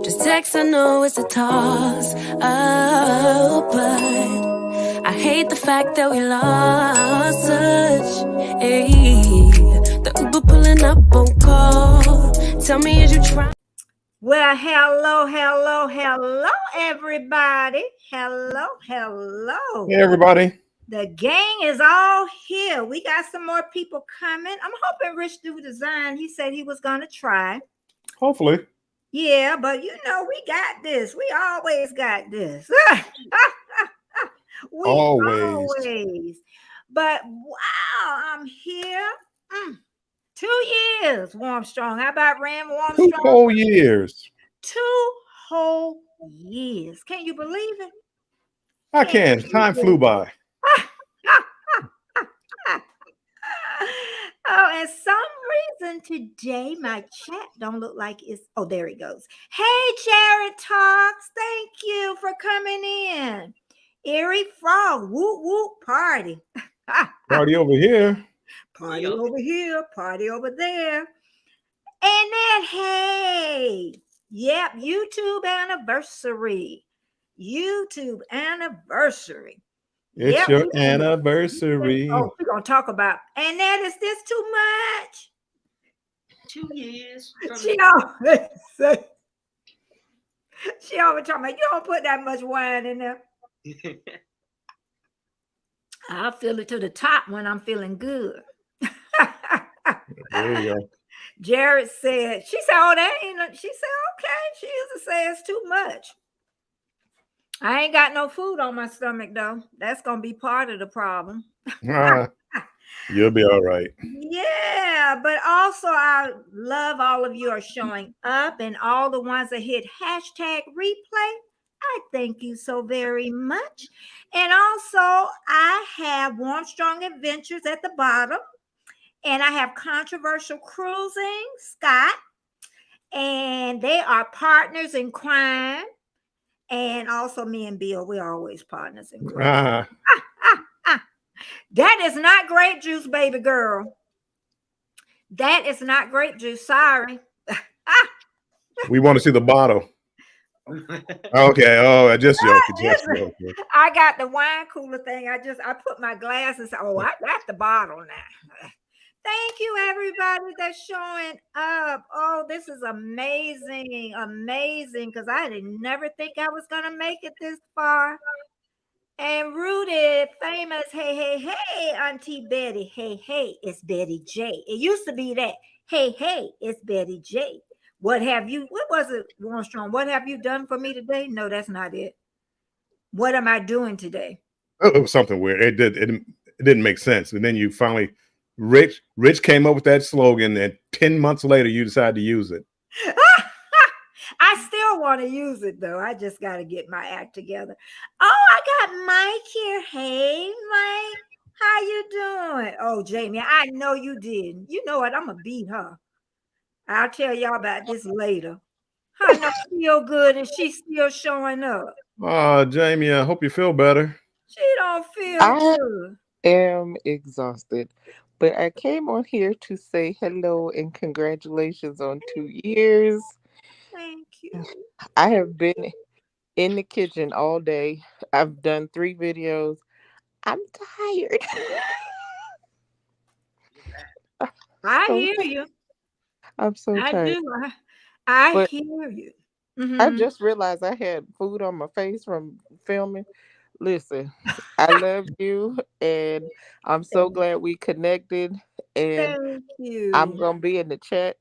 Just text, I know it's a toss. Oh, but I hate the fact that we lost touch. Ayy, the Uber pulling up on call. Tell me, is you trying? Well, hello, everybody. Hello. Hey, everybody. The gang is all here. We got some more people coming. I'm hoping Rich Do Design, he said he was going to try. Hopefully. Yeah, but we got this. We always got this. Always. But wow, I'm here. 2 years, Warmstrong. How about Ram Warmstrong? 2 whole years. 2 whole years. Can you believe it? I can. Time flew by. Oh, and some reason today my chat don't look like it's. Oh, there he goes. Hey, Jared Talks. Thank you for coming in. Eerie Frog. Whoop whoop party. Party over here. Party over here. Party over there. And then hey. Yep, YouTube anniversary. It's your anniversary. Oh, we're going to talk about. And then is this too much? 2 years. She always talking about, you don't put that much wine in there. I'll fill it to the top when I'm feeling good. There you go. Jared said, she said, oh, that ain't, she said, okay. She used to say it's too much. I ain't got no food on my stomach, though. That's going to be part of the problem. You'll be all right. Yeah, but also I love all of you are showing up and all the ones that hit hashtag replay. I thank you so very much. And also I have Warmstrong Adventures at the bottom. And I have Controversial Cruising, Scott. And they are partners in crime. And also me and Bill, we're always partners in crime. That is not grape juice, baby girl. That is not grape juice. Sorry. We want to see the bottle. Okay. Oh, I just joking. I got the wine cooler thing. I put my glasses. Oh, I got the bottle now. Thank you, everybody that's showing up. Oh, this is amazing. Because I didn't never think I was going to make it this far. And Rooted, famous, hey, Auntie Betty. Hey, it's Betty J. It used to be that. Hey, it's Betty J. What was it, Warmstrong? What have you done for me today? No, that's not it. What am I doing today? It was something weird. It didn't make sense. And then you finally... Rich came up with that slogan, and 10 months later, you decided to use it. I still want to use it, though. I just got to get my act together. Oh, I got Mike here. Hey, Mike. How you doing? Oh, Jamie, I know you didn't. You know what? I'm going to beat her. I'll tell y'all about this later. Her not feel good, and she's still showing up. Oh, Jamie, I hope you feel better. She don't feel good. I am exhausted. But I came on here to say hello and congratulations on 2 years. Thank you. I have been in the kitchen all day. I've done 3 videos. I'm tired. I hear you. I'm so tired. I hear you. Mm-hmm. I just realized I had food on my face from filming. Listen, I love you, and I'm so glad we connected. And thank you. I'm gonna be in the chat.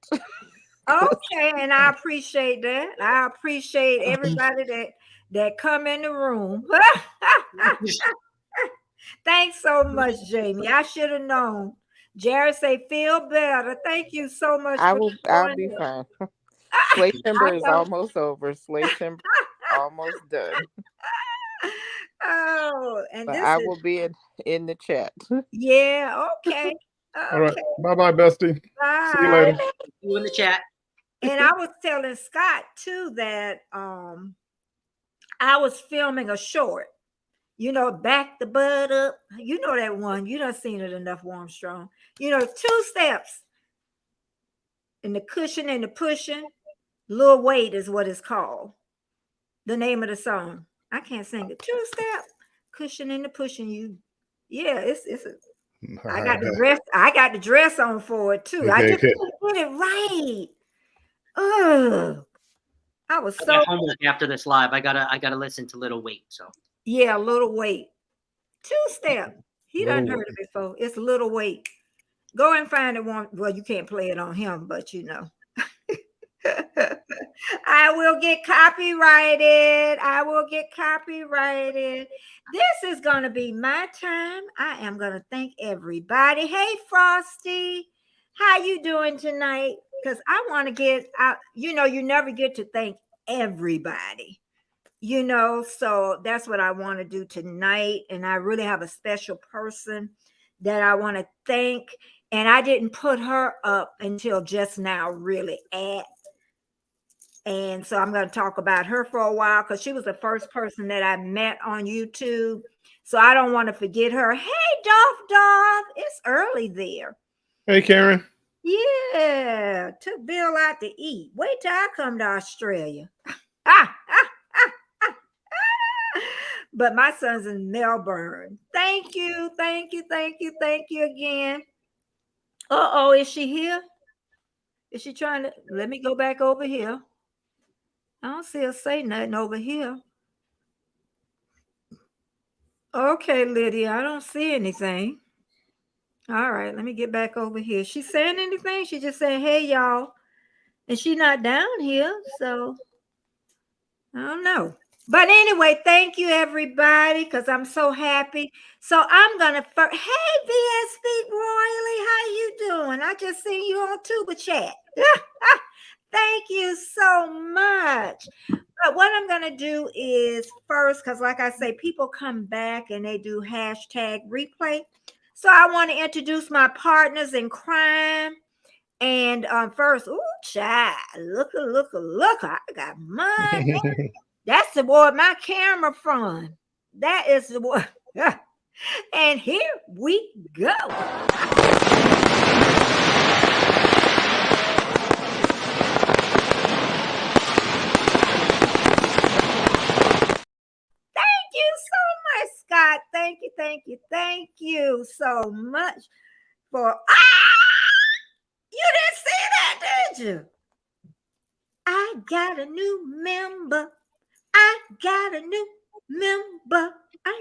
Okay, and I appreciate that. I appreciate everybody that come in the room. Thanks so much, Jamie. I should have known. Jared say feel better. Thank you so much. I'll be fine. Slave timber is almost over. Slave timber almost done. Oh, and I will be in the chat. Yeah, okay. All right. Bye-bye, bestie. Bye. See you later. You in the chat. And I was telling Scott too that I was filming a short. Back the butt up. You know that one. You done seen it enough, Warmstrong. 2 steps. And the cushion and the pushing. Lil Wait is what it's called. The name of the song. I can't sing it. Two-step, cushioning the pushing you. Yeah, it's I got the dress. I got the dress on for it too. I just couldn't get it right. Ugh. I was I so got homework after this live. I gotta listen to Little Wait. So yeah, Little Wait. Two-step. He done heard it before. It's Little Wait. Go and find it one. Well, you can't play it on him, but you know. I will get copyrighted. I will get copyrighted. This is going to be my time. I am going to thank everybody. Hey, Frosty, how you doing tonight? Because I want to get out. You know, you never get to thank everybody. You know, so that's what I want to do tonight. And I really have a special person that I want to thank. And I didn't put her up until just now, really, and so I'm going to talk about her for a while because she was the first person that I met on YouTube. So I don't want to forget her. Hey, Dolph, it's early there. Hey, Karen. Yeah, took Bill out to eat. Wait till I come to Australia. But my son's in Melbourne. Thank you again. Uh-oh, is she here? Is she trying to? Let me go back over here. I don't see her say nothing over here. Okay, Lydia, I don't see anything. All right, let me get back over here. She saying anything? She just saying, hey, y'all. And she's not down here, so I don't know. But anyway, thank you, everybody, because I'm so happy. So I'm going to first. Hey, VS Speak Royally, how you doing? I just seen you on Tuba Chat. Thank you so much. But what I'm going to do is first, because like I say, people come back and they do hashtag replay. So I want to introduce my partners in crime. And first, ooh, child, look, I got money. That's the boy my camera from. That is the boy. And here we go. Scott, thank you so much for you didn't see that, did you? I got a new member. I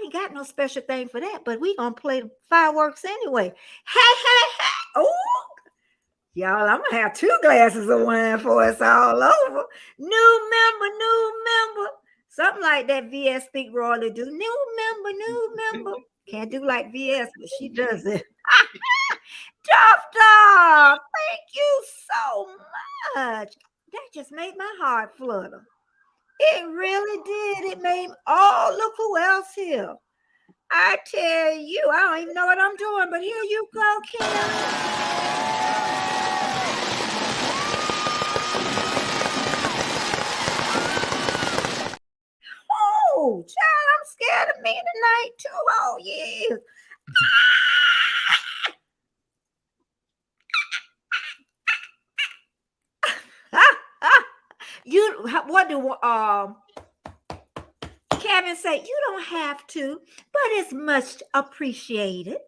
ain't got no special thing for that, but we gonna play the fireworks anyway. Hey. Oh, y'all, I'm gonna have 2 glasses of wine for us all over. New member. Something like that VS Speak Royally do. New member. Can't do like VS, but she does it. Dog, thank you so much. That just made my heart flutter. It really did. It made, oh, look who else here. I tell you, I don't even know what I'm doing, but here you go, Karen. Oh, child, I'm scared of me tonight, 2 whole years. You, what do Kevin say? You don't have to, but it's much appreciated.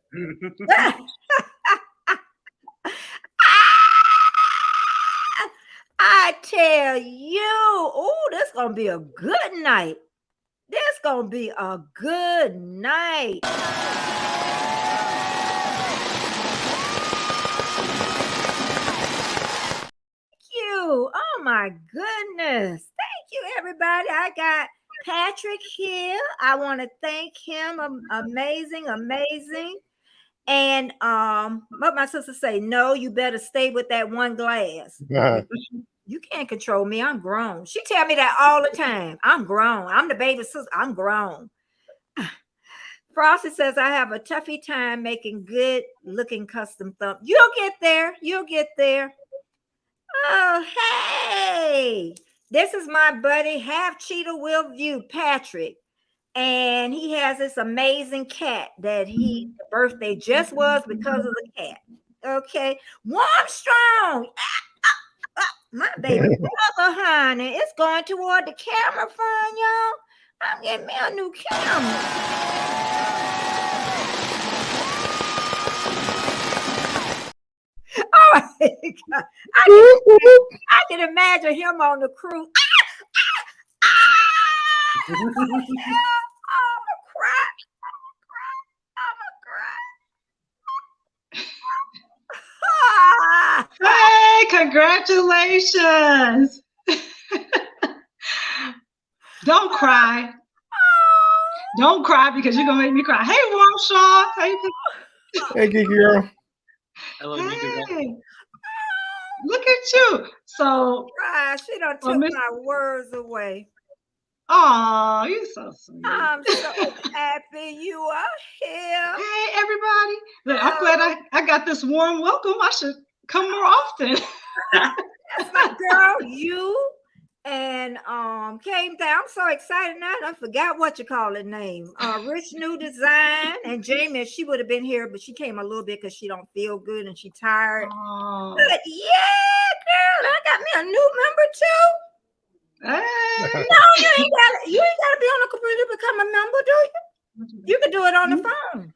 I tell you, oh, this is gonna be a good night. This gonna be a good night. Thank you. Oh my goodness. Thank you, everybody. I got Patrick here. I want to thank him. Amazing. And what my sister say, no, you better stay with that one glass. You can't control me. I'm grown. She tell me that all the time. I'm grown. I'm the baby sister. I'm grown. Frosty says I have a toughy time making good looking custom thumb. You'll get there. Oh, hey. This is my buddy, half cheetah will view, Patrick. And he has this amazing cat that the birthday just was because of the cat. Okay. Warm strong. My baby brother, honey, it's going toward the camera phone, y'all. I'm getting me a new camera. Oh my God. I can imagine him on the cruise. I'm gonna cry. Hey, congratulations. Don't cry. Don't cry because you're going to make me cry. Hey, Warm Sean. Hey, Geeky Girl. Hey, look at you. So, she done took my words away. Oh, you're so sweet. I'm so happy you are here. Hey, everybody. Look, I'm glad I got this warm welcome. I should come more often. That's my girl, you and came down. I'm so excited now. I forgot what you call it name. Rich New Design and Jamie. She would have been here, but she came a little bit because she don't feel good and she tired. Oh. But yeah, girl, I got me a new member too. Hey. No, you ain't gotta be on the computer to become a member, do you? You can do it on the phone.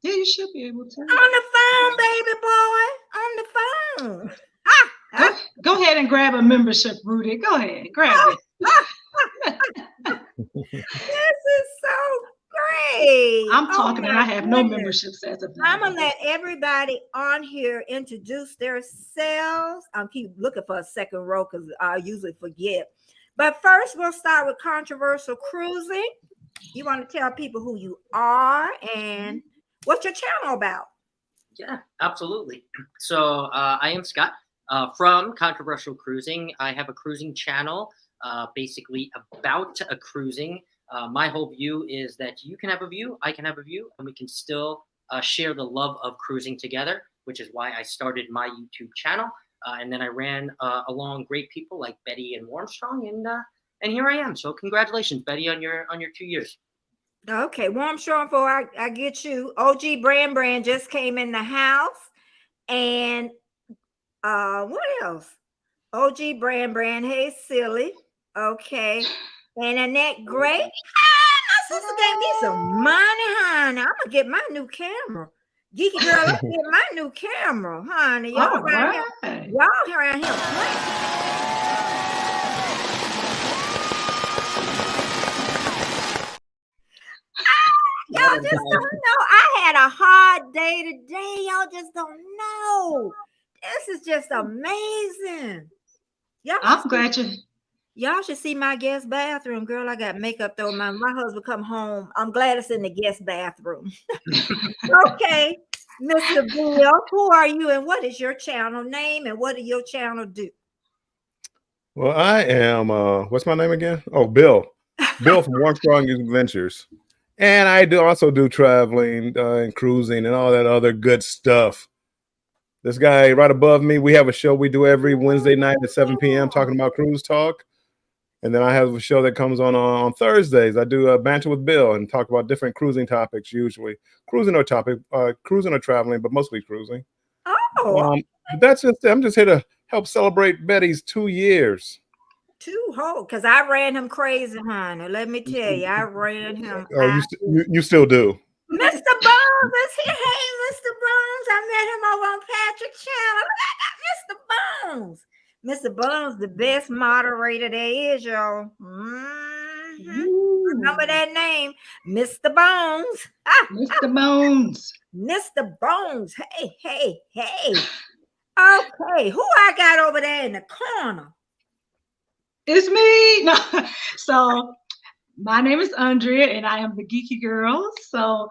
Yeah, you should be able to. On the phone, baby boy. On the phone. Go ahead and grab a membership, Rudy. Go ahead, grab it. This is so great. I'm talking and I have no memberships as of now. I'm gonna let everybody on here introduce themselves. I'll keep looking for a second row because I usually forget. But first, we'll start with controversial cruising. You want to tell people who you are and what's your channel about? Yeah, absolutely. So I am Scott from Controversial Cruising. I have a cruising channel, basically about a cruising. My whole view is that you can have a view, I can have a view, and we can still share the love of cruising together, which is why I started my YouTube channel. And then I ran along great people like Betty and Warmstrong, and here I am. So congratulations, Betty, on your 2 years. Okay, Warmstrong, before I get you, OG Brand just came in the house, and what else? OG Brand, hey silly, okay, and Annette Gray. My sister gave me some money, honey. I'm gonna get my new camera. Geeky Girl, let's get my new camera, honey. Y'all around here playing. Y'all just don't know. I had a hard day today. Y'all just don't know. This is just amazing. I'm glad y'all should see my guest bathroom, girl. I got makeup though. My husband come home. I'm glad it's in the guest bathroom. Okay, Mr. Bill, who are you and what is your channel name and what do your channel do? Well, I am what's my name again? Oh, Bill. Bill from Warmstrong Adventures. And I also do traveling and cruising and all that other good stuff. This guy right above me, we have a show we do every Wednesday night at 7 p.m. talking about cruise talk. And then I have a show that comes on Thursdays. I do a banter with Bill and talk about different cruising topics, usually cruising or traveling, but mostly cruising. Oh, I'm just here to help celebrate Betty's 2 years. Because I ran him crazy, honey. Let me tell you, I ran him. Oh, you still do. Mr. Bones is here. Hey, Mr. Bones. I met him over on Patrick's channel. Look, I got Mr. Bones. Mr. Bones, the best moderator there is, y'all. Remember that name, Mr. Bones. Mr. Bones. Mr. Bones. Hey. Okay, who I got over there in the corner? It's me. No. So my name is Andrea and I am the Geeky Girl. So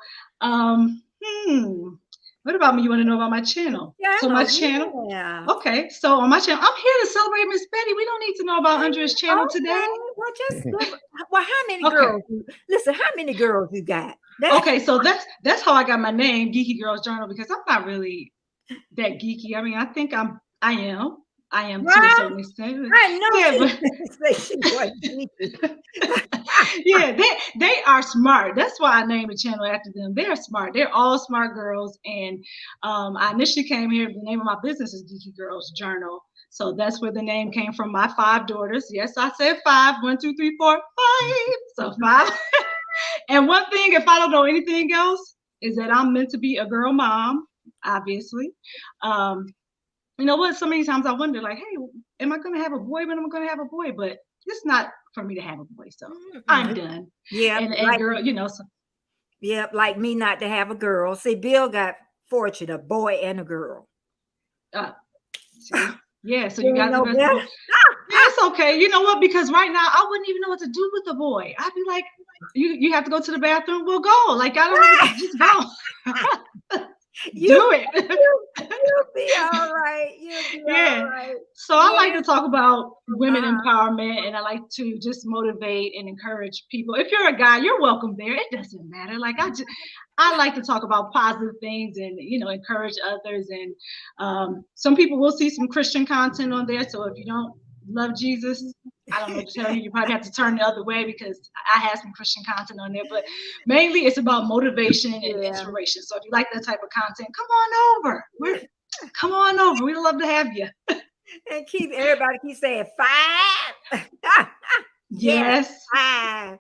what about me? You want to know about my channel? Yeah. So my channel. Yeah. Okay. So on my channel, I'm here to celebrate Miss Betty. We don't need to know about Andrea's channel today. Well, how many girls? Listen, how many girls you got? Okay, so that's how I got my name, Geeky Girls Journal, because I'm not really that geeky. I mean, I think I am to a certain extent. I know. Yeah, they are smart. That's why I named the channel after them. They're smart. They're all smart girls. And I initially came here. The name of my business is Geeky Girls Journal. So that's where the name came from. My 5 daughters. Yes, I said 5. 1, 2, 3, 4, 5. So 5. And one thing, if I don't know anything else, is that I'm meant to be a girl mom, obviously. You know what? So many times I wonder, like, hey, am I going to have a boy when I'm going to have a boy? But it's not for me to have a boy. So I'm done. Yeah. And like, girl, you know. So. Yeah, like me not to have a girl. See, Bill got fortunate, a boy and a girl. See? Yeah, so you got know the best. Yeah, it's okay. You know what? Because right now I wouldn't even know what to do with the boy. I'd be like, you have to go to the bathroom. We'll go. Like I don't know, just go. Do it. You'll be all right. You'll be all right. So I like to talk about women empowerment, and I like to just motivate and encourage people. If you're a guy, you're welcome there. It doesn't matter. Like I like to talk about positive things and encourage others. And some people will see some Christian content on there. So if you don't love Jesus, I don't know what to tell you. You probably have to turn the other way because I have some Christian content on there. But mainly it's about motivation and inspiration. So if you like that type of content, come on over. Come on over. We'd love to have you. And everybody keep saying 5. Yes. 5.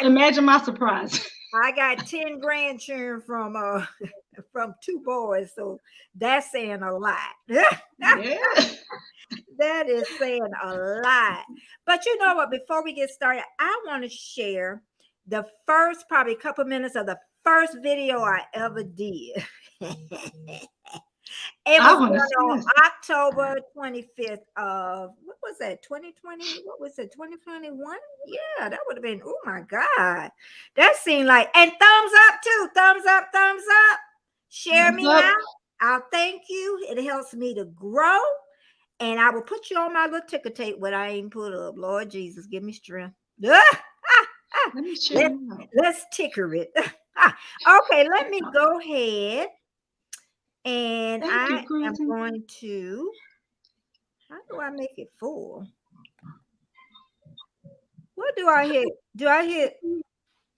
Imagine my surprise. I got 10 grandchildren from 2 boys, so that's saying a lot. Yeah. That is saying a lot. But you know what? Before we get started, I want to share the first, probably couple minutes of the first video I ever did. It was on October 25th of, what was that, 2020? What was it, 2021? Yeah, that would have been, oh my God. That seemed like, and thumbs up too. Thumbs up, thumbs up. Share me out. I'll thank you. It helps me to grow. And I will put you on my little ticker tape what I ain't put up. Lord Jesus, give me strength. Let me share. Let's ticker it. Okay, let me go ahead. And I am going to, how do I make it full? What do I hit? Do I hit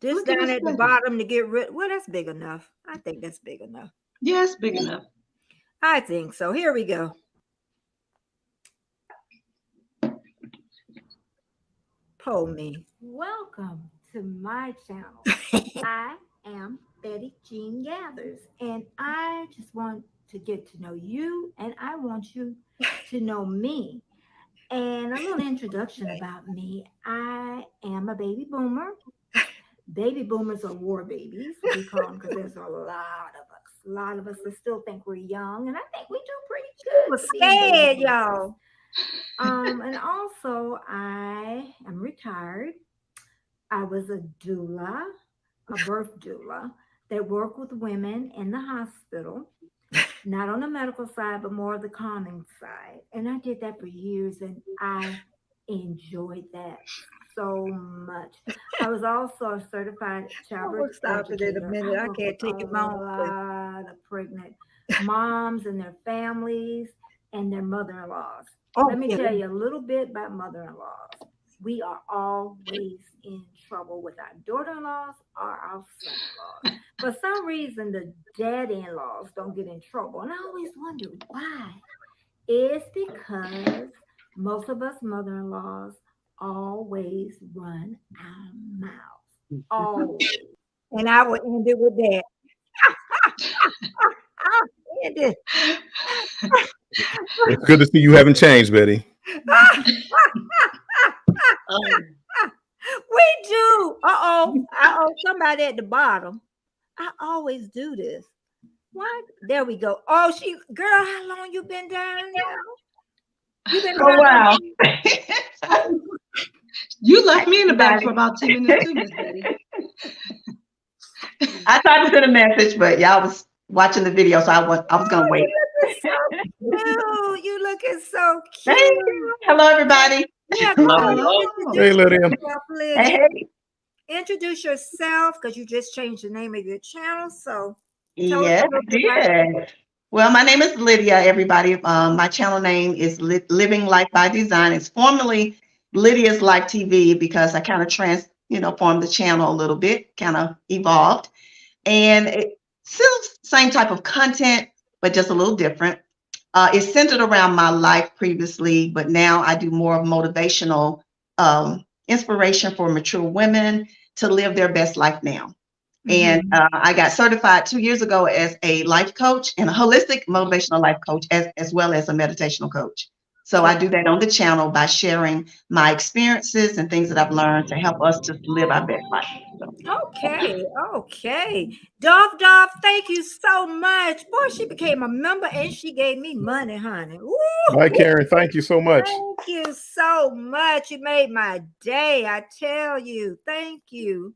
this down at the bottom to get rid? Well, that's big enough. I think that's big enough. Yes, big enough. I think so. Here we go. Poll me. Welcome to my channel. I am Betty Jean Gathers, and I just want to get to know you, and I want you to know me. And a little introduction about me. I am a baby boomer. Baby boomers are war babies, we call them, because there's a lot of us. A lot of us that still think we're young, and I think we do pretty good. We're scared, y'all. And also, I am retired. I was a doula, a birth doula, that worked with women in the hospital, not on the medical side, but more the calming side. And I did that for years, and I enjoyed that so much. I was also a certified childbirth stop it in a minute. I can't take it long. A lot of pregnant moms and their families and their mother-in-laws. Let me tell you a little bit about mother-in-laws. We are always in trouble with our daughter-in-laws or our son-in-laws. For some reason, the daddy-in-laws don't get in trouble. And I always wonder why. It's because most of us mother-in-laws always run our mouths. Always. And I will end it with that. It's good to see you haven't changed, Betty. We do. Somebody at the bottom. I always do this. What? There we go. Oh, girl, how long you been down there? You been wow. You left me in the back for about 2 minutes too, Miss Betty. I tried to send a message, but y'all was watching the video, so I was gonna wait. You looking so cute. Thank you. Hello, everybody. Yeah, Hey, Lydia. Hey. Introduce yourself, because you just changed the name of your channel. So yeah, I did. Well, my name is Lydia, everybody. My channel name is Living Life by Design. It's formerly Lydia's Life TV because I kind of formed the channel a little bit, kind of evolved. And it's still same type of content, but just a little different. It's centered around my life previously, but now I do more of motivational inspiration for mature women to live their best life now. And I got certified 2 years ago as a life coach and a holistic motivational life coach, as well as a meditational coach. So I do that on the channel by sharing my experiences and things that I've learned to help us to live our best life. Okay. Dove, thank you so much. Boy, she became a member and she gave me money, honey. Ooh, Hi, Karen. Thank you so much. thank you so much. You made my day. I tell you. Thank you.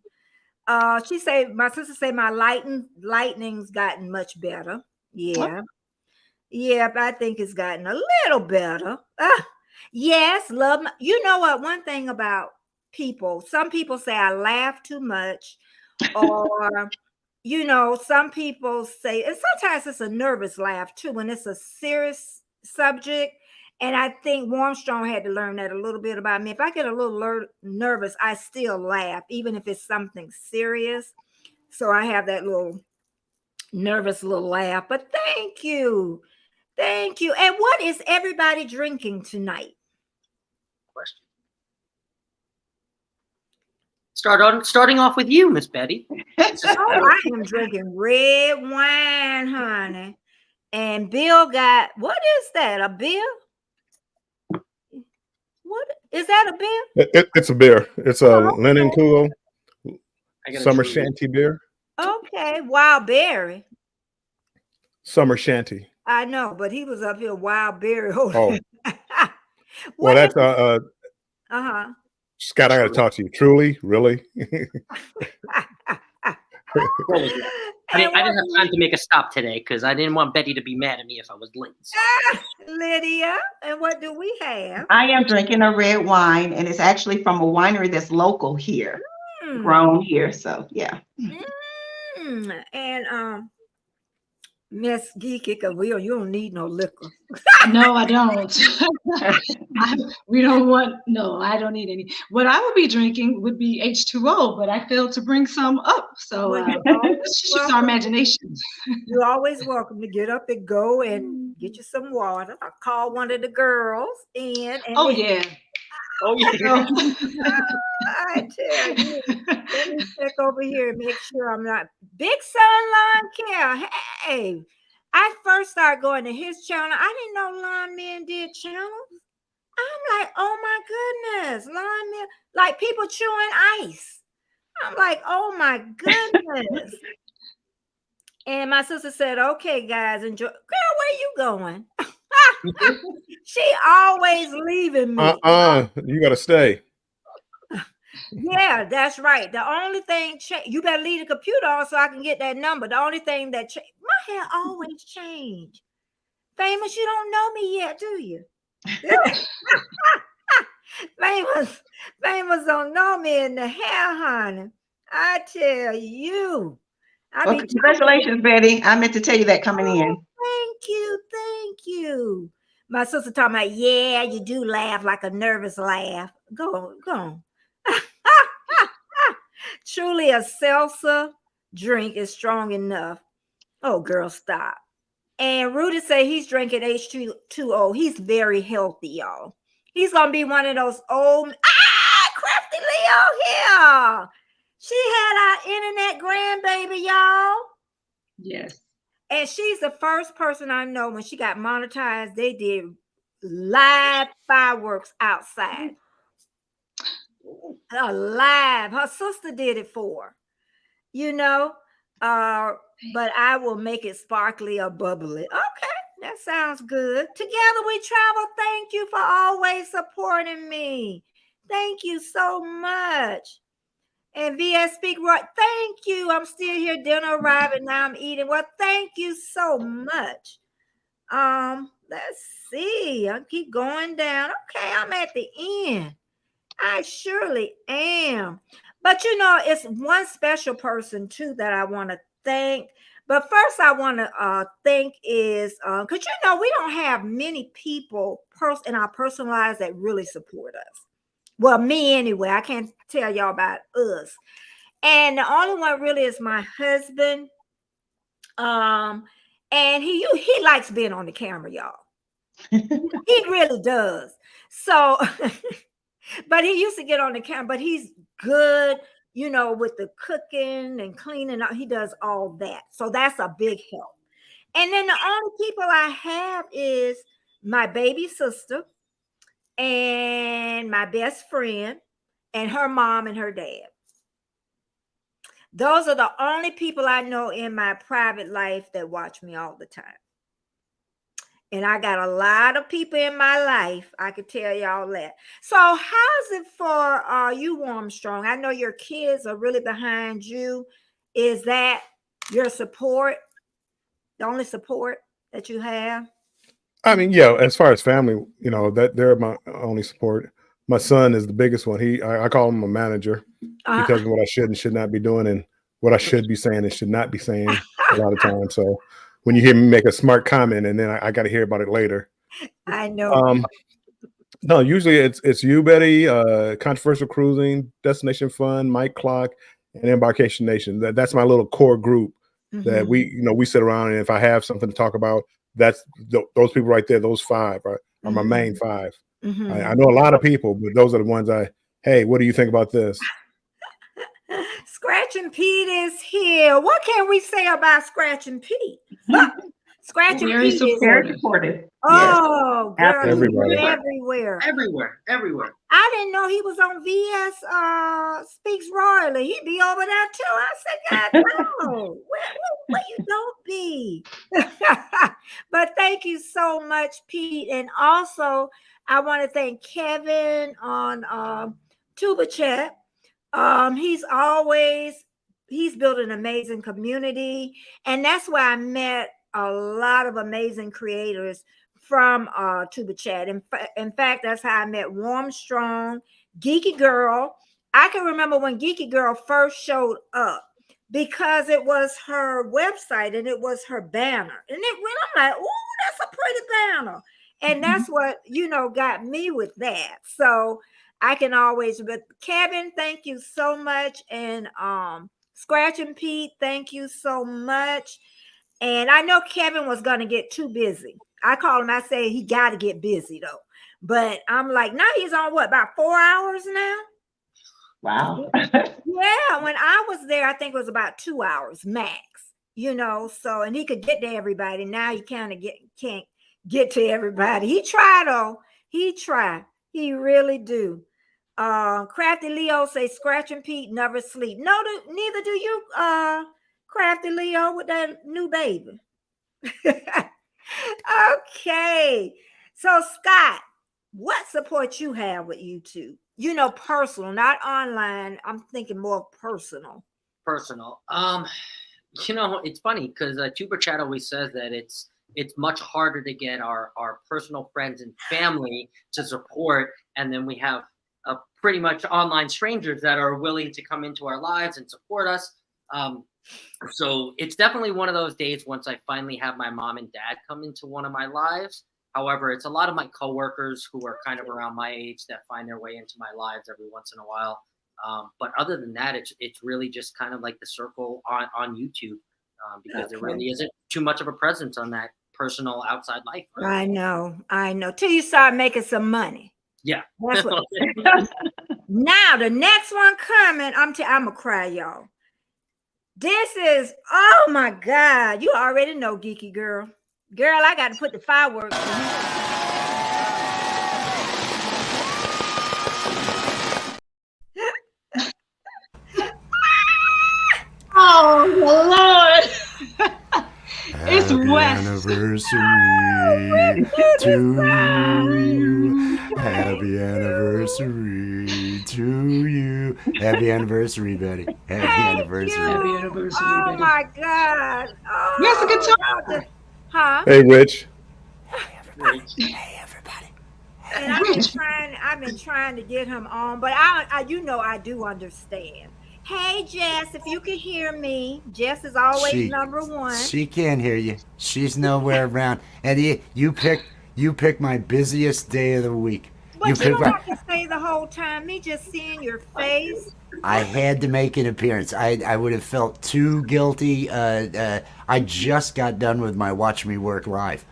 She said, my sister said my lightning's gotten much better. Yeah. Yeah, but I think it's gotten a little better. Yes, love. You know what? One thing about people, some people say I laugh too much, or some people say, and sometimes it's a nervous laugh too when it's a serious subject. And I think Warmstrong had to learn that a little bit about me. If I get a little nervous, I still laugh, even if it's something serious. So I have that little nervous little laugh. But thank you. Thank you. And what is everybody drinking tonight? Question. Starting off with you, Miss Betty. I am drinking red wine, honey. And Bill got, what is that? A beer? What is that? A beer? It's a beer. It's a Lennon Cool Summer Shanty beer. Okay, Wild Berry. Summer Shanty. I know, but he was up here Wild Berry. Oh. Well, that's Scott, I got to talk to you. Truly, really? I didn't have time to make a stop today because I didn't want Betty to be mad at me if I was late. So. Lydia, and what do we have? I am drinking a red wine, and it's actually from a winery that's local here, grown here. So, yeah. And Miss Geeky, because you don't need no liquor. No, I don't. We don't want, no, I don't need any. What I would be drinking would be H2O, but I failed to bring some up. So it's just our imagination. You're always welcome to get up and go and get you some water. I'll call one of the girls in. Oh, yeah. Oh, yeah. I tell you. Let me check over here and make sure I'm not. Big Son Lawn Care. Hey, I first started going to his channel. I didn't know lawn men did channels. I'm like, oh my goodness, lawn men, like people chewing ice. I'm like, oh my goodness. And my sister said, okay, guys, enjoy. Girl, where you going? She always leaving me. You gotta stay. Yeah, that's right. The only thing you better leave the computer on so I can get that number. The only thing that my hair always change. Famous, you don't know me yet, do you? famous don't know me in the hair, honey. I tell you. Well, congratulations, Betty. I meant to tell you that coming in. Thank you. My sister talking about, yeah, you do laugh like a nervous laugh. Go on. Truly a seltzer drink is strong enough. Oh, girl, stop. And Rudy say he's drinking H2O. He's very healthy, y'all. He's going to be one of those old, Crafty Leo here. She had our internet grandbaby, y'all. Yes. And she's the first person I know when she got monetized, they did live fireworks outside. Live. Her sister did it for her, but I will make it sparkly or bubbly. Okay, that sounds good. Together we travel. Thank you for always supporting me. Thank you so much. And VS Speak Right, thank you. I'm still here. Dinner arriving. Now I'm eating. Well, thank you so much. Let's see. I'll keep going down. Okay, I'm at the end. I surely am. But it's one special person too that I want to thank. But first I want to thank is because we don't have many people in our personal lives that really support us. Well, me anyway. I can't tell y'all about us. And the only one really is my husband. And he likes being on the camera, y'all. He really does. So, but he used to get on the camera, but he's good, with the cooking and cleaning up. He does all that. So that's a big help. And then the only people I have is my baby sister and my best friend and her mom and her dad. Those are the only people I know in my private life that watch me all the time. And I got a lot of people in my life. I could tell y'all that. So how's it for you, Armstrong? I know your kids are really behind you. Is that your support? The only support that you have? I mean, yeah, as far as family, that they're my only support. My son is the biggest one. I call him a manager because of what I should and should not be doing and what I should be saying and should not be saying a lot of times. So when you hear me make a smart comment and then I got to hear about it later. I know. No, usually it's you, Betty, Controversial Cruising, Destination Fun, Mike Clock, and Embarkation Nation. That's my little core group that we sit around, and if I have something to talk about, that's those people right there. Those five are my main five. I know a lot of people, but those are the ones hey, what do you think about this? Scratch and Pete is here. What can we say about Scratch and Pete? Scratch and Pete is very supportive. Oh, Yes, girl, everybody. Everywhere. I didn't know he was on VS Speaks Royally. He'd be over there too. I said, God, no, where you don't be. But thank you so much, Pete. And also, I want to thank Kevin on Tuba Chat. He's built an amazing community, and that's where I met a lot of amazing creators from Tuba Chat. In fact, that's how I met Warm Strong, Geeky Girl. I can remember when Geeky Girl first showed up because it was her website and it was her banner. And I'm like, oh, that's a pretty banner. And that's what, got me with that. So I can always, but Kevin, thank you so much. And Scratch and Pete, thank you so much. And I know Kevin was going to get too busy. I called him. I said he got to get busy though. But I'm like, now he's on about 4 hours now? Wow. Yeah, when I was there, I think it was about 2 hours max, so, and he could get to everybody. Now you kind of can't get to everybody. He tried though. He really do. Crafty Leo say Scratch and Pete never sleep. No, neither do you, Crafty Leo, with that new baby. Okay. So Scott, what support you have with YouTube? Personal, not online. I'm thinking more personal. Personal. It's funny because Tuber Chat always says that it's much harder to get our personal friends and family to support, and then we have pretty much online strangers that are willing to come into our lives and support us. So it's definitely one of those days once I finally have my mom and dad come into one of my lives. However, it's a lot of my coworkers who are kind of around my age that find their way into my lives every once in a while. But other than that, it's really just kind of like the circle on YouTube because there really isn't too much of a presence on that personal outside life. Right? I know. Till you start making some money. Yeah. That's what now the next one coming, I'm gonna cry, y'all. This is, oh my God. You already know, Geeky Girl. Girl, I got to put the fireworks in. Oh, Lord. It's West. Anniversary to you. Happy anniversary to you. Happy anniversary, Betty. Happy anniversary. Happy anniversary, Oh Betty. my God. Oh, Where's the guitar? Huh? Hey, Rich. Hey, everybody. And I've been trying to get him on, but I do understand. Hey, Jess, if you can hear me, Jess is always number one. She can't hear you. She's nowhere around. And you picked my busiest day of the week. But you don't have to stay the whole time. Me just seeing your face. I had to make an appearance. I would have felt too guilty. I just got done with my Watch Me Work Live.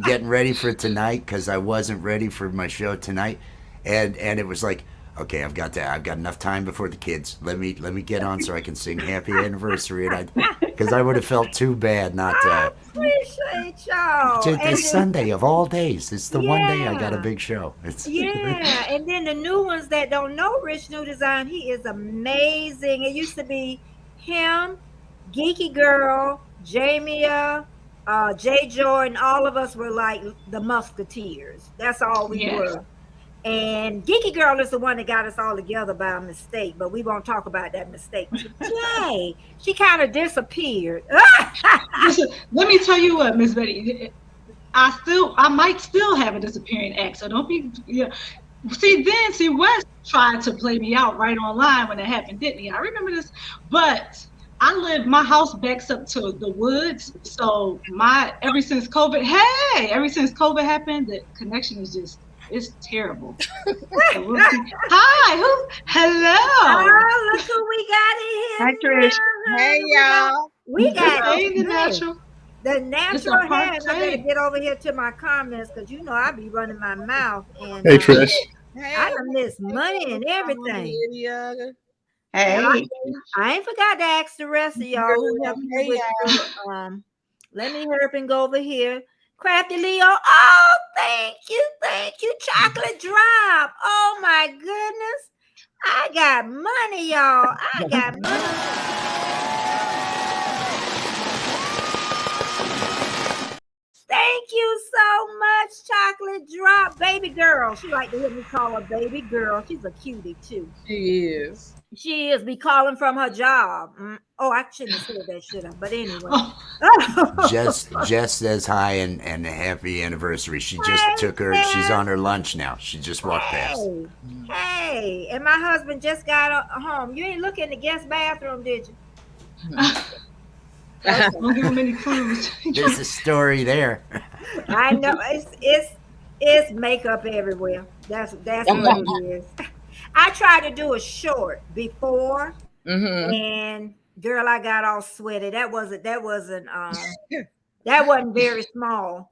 getting ready for tonight because I wasn't ready for my show tonight, and it was like, okay, I've got enough time before the kids. Let me get on so I can sing Happy Anniversary, and because I would have felt too bad not to. I appreciate y'all. It's Sunday of all days. It's the one day I got a big show. Yeah, and then the new ones that don't know Rich New Design, he is amazing. It used to be him, Geeky Girl, Jamia, Jay Jordan. All of us were like the Musketeers. That's all we were. And Geeky Girl is the one that got us all together by a mistake, but we won't talk about that mistake today. She kind of disappeared. Listen, let me tell you what, Miss Betty. I might still have a disappearing ex, so don't be. See, West tried to play me out right online when it happened, didn't he? I remember this, but my house backs up to the woods, so ever since COVID happened, the connection is just. It's terrible. Hi, hello. Oh, look who we got in here. Hi, Trish. Hey, y'all. We got the natural. The natural hair. I better get over here to my comments because you know I be running my mouth. And Hey, Trish. I done miss money and everything. Hey. I ain't forgot to ask the rest of y'all who helped me with your, let me hurry up and go over here. Crafty Leo, oh, thank you, Chocolate Drop. Oh my goodness, I got money, y'all. I got money. Thank you so much, Chocolate Drop, baby girl. She like to hear me call her baby girl. She's a cutie too. She is. She is. Be calling from her job. Oh, I shouldn't have said that, should I? But anyway. Just as high and happy anniversary. She just took her. She's on her lunch now. She just walked past. Hey, and my husband just got home. You ain't looking in the guest bathroom, did you? Don't give him any clues. There's a story there. I know it's makeup everywhere. That's what it is. I tried to do a short before, and girl, I got all sweaty. That wasn't very smart.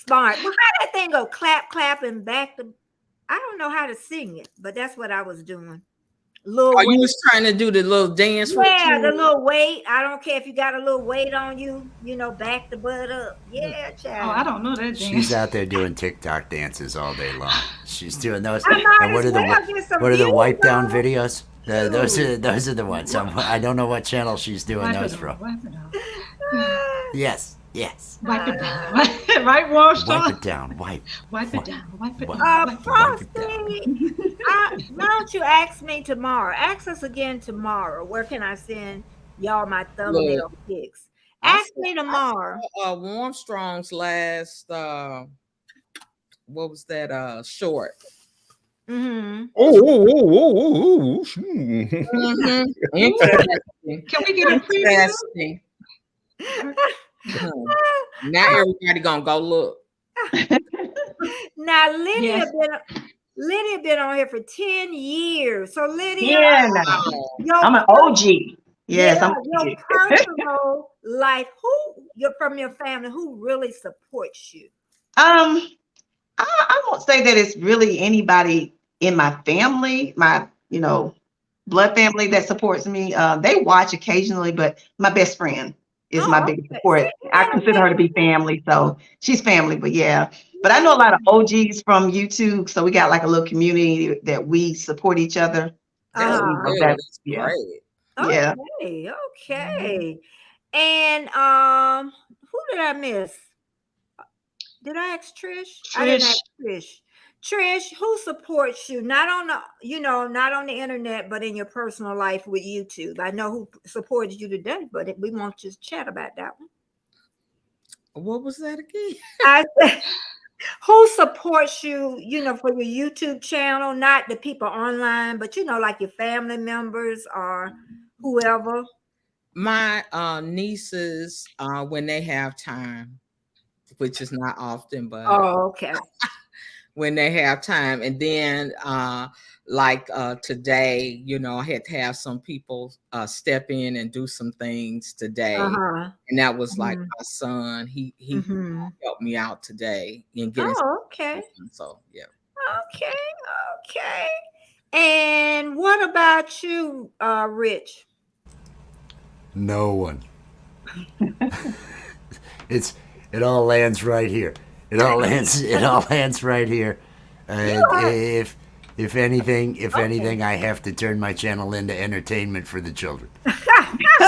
Well, how that thing go? Clap, clap, and back to. I don't know how to sing it, but that's what I was doing. You was trying to do the little dance? Yeah, the little weight. I don't care if you got a little weight on you. Back the butt up. Yeah, child. Oh, I don't know that dance. She's out there doing TikTok dances all day long. She's doing those. And what are the wipe down videos? Those are the ones. I don't know what channel she's doing those from. Yes. Wipe it down. Right, Washington? Wipe it down. Wipe it down. Frosty, why don't you ask me tomorrow? Ask us again tomorrow. Where can I send y'all my thumbnail pics? Ask me tomorrow. Warmstrong's last, what was that, short? Oh. Interesting. Can we get a preview? Now everybody gonna go look. Now Lydia been on here for 10 years. So Lydia, I'm an OG. Yes, I'm your personal life. You're from your family, who really supports you? I won't say that it's really anybody in my family, my blood family that supports me. They watch occasionally, but my best friend is my biggest support. I consider her to be family, so she's family. But yeah, but I know a lot of OGs from YouTube, so we got like a little community that we support each other. That's great. Yeah. Okay. And who did I miss? Did I ask Trish? I didn't ask Trish. Trish, who supports you? Not on the internet, but in your personal life with YouTube. I know who supported you today, but we want to chat about that one. What was that again? I said, who supports you, for your YouTube channel? Not the people online, but like your family members or whoever. My nieces, when they have time, which is not often, but okay. When they have time, and then like today, you know, I had to have some people step in and do some things today. And that was like my son. He helped me out today in getting okay. So yeah. Okay. And what about you, Rich? No one. It all lands right here. It all lands right here. If anything, I have to turn my channel into entertainment for the children.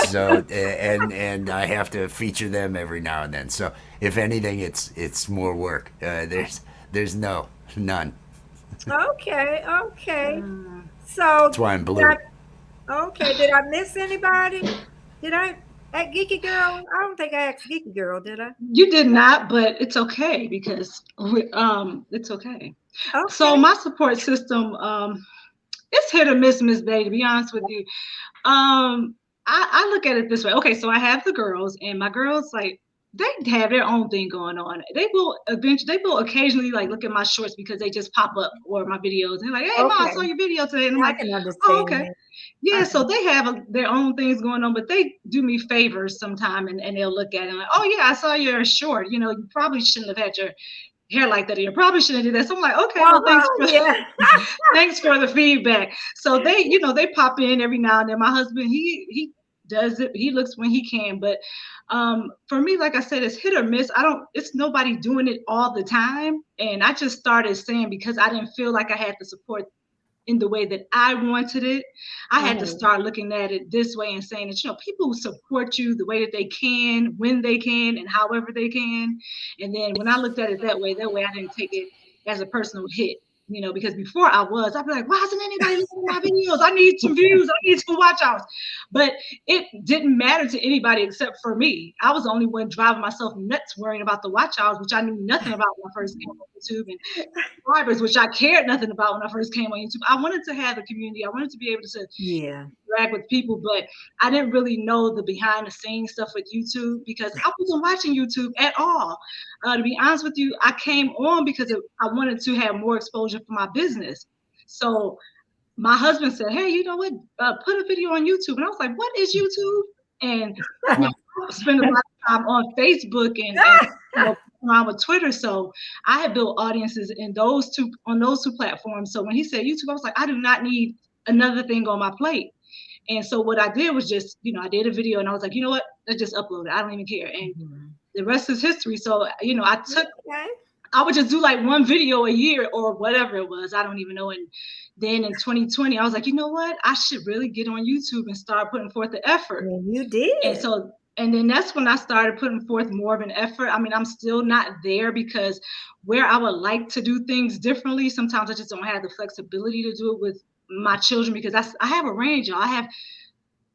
So and I have to feature them every now and then. So if anything, it's more work. There's none. Okay. So that's why I'm blue. Did I miss anybody? Did I at Geeky Girl? I don't think I asked Geeky Girl, did I? You did not, but it's okay because it's okay. So my support system, it's hit or miss, Miss Betty, to be honest with you. I look at it this way. Okay, so I have the girls, and my girls, like, they have their own thing going on. They will occasionally like look at my shorts because they just pop up, or my videos. They're like, "Hey, Mom, I saw your video today." And I'm like, can understand. "Oh, okay." Yeah, so they have their own things going on, but they do me favors sometime, and they'll look at it and like, "Oh yeah, I saw your short. You know, you probably shouldn't have had your hair like that, or you probably shouldn't do that." So I'm like, "Okay, well, thanks for the feedback." So they, you know, they pop in every now and then. My husband, he does it. He looks when he can, but for me, like I said, it's hit or miss. It's nobody doing it all the time. And I just started saying, because I didn't feel like I had the support in the way that I wanted it, I had to start looking at it this way and saying that, you know, people who support you the way that they can, when they can, and however they can. And then when I looked at it that way I didn't take it as a personal hit. You know, because before I'd be like, why isn't anybody looking at my videos? I need some views. I need some watch outs. But it didn't matter to anybody except for me. I was the only one driving myself nuts worrying about the watch outs, which I knew nothing about when I first came on YouTube, and subscribers, which I cared nothing about when I first came on YouTube. I wanted to have a community. I wanted to be able to interact with people, but I didn't really know the behind the scenes stuff with YouTube because I wasn't watching YouTube at all. To be honest with you, I came on because I wanted to have more exposure for my business. So my husband said, "Hey, you know what? Put a video on YouTube." And I was like, "What is YouTube?" And I spend a lot of time on Facebook and you know, around with Twitter. So I had built audiences on those two platforms. So when he said YouTube, I was like, I do not need another thing on my plate. And so what I did was just, you know, I did a video and I was like, you know what? Let's just upload it. I don't even care. And the rest is history. So, you know, I would just do like one video a year or whatever it was. I don't even know. And then in 2020, I was like, you know what? I should really get on YouTube and start putting forth the effort. And you did. And then that's when I started putting forth more of an effort. I mean, I'm still not there because where I would like to do things differently, sometimes I just don't have the flexibility to do it with my children because I have a range. I have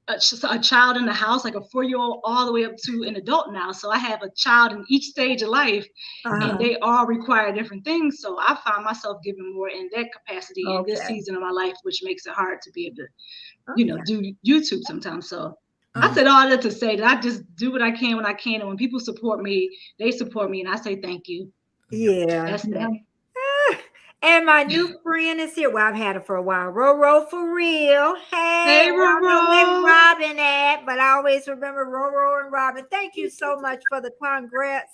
a child in the house, like a 4-year-old, all the way up to an adult now. So I have a child in each stage of life, and they all require different things. So I find myself giving more in that capacity in this season of my life, which makes it hard to be able to, you know, do YouTube sometimes. So I said all that to say that I just do what I can when I can. And when people support me, they support me. And I say thank you. Yeah. That's that. And my new friend is here. Well, I've had her for a while. Roro for real. Hey, Roro. I don't know where Robin at, but I always remember Roro and Robin. Thank you so much for the congrats,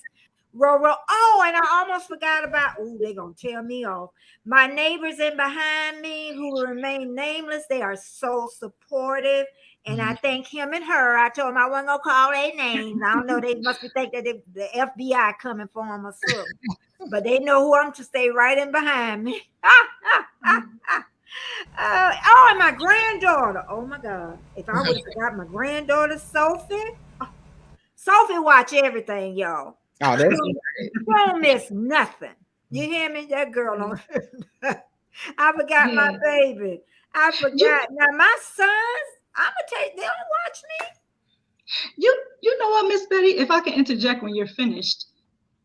Roro. Oh, and I almost forgot about, they're going to tell me off. My neighbors in behind me who will remain nameless, they are so supportive. And I thank him and her. I told them I wasn't going to call their names. I don't know. They must be thinking that the FBI coming for them or something. But they know who I'm to stay right in behind me. And my granddaughter. Oh, my God. If I would have forgot my granddaughter, Sophie. Sophie watch everything, y'all. Oh, that's don't miss nothing. You hear me? That girl on. I forgot my baby. I forgot. Now, my sons, I'm going to they don't watch me. You know what, Miss Betty? If I can interject when you're finished.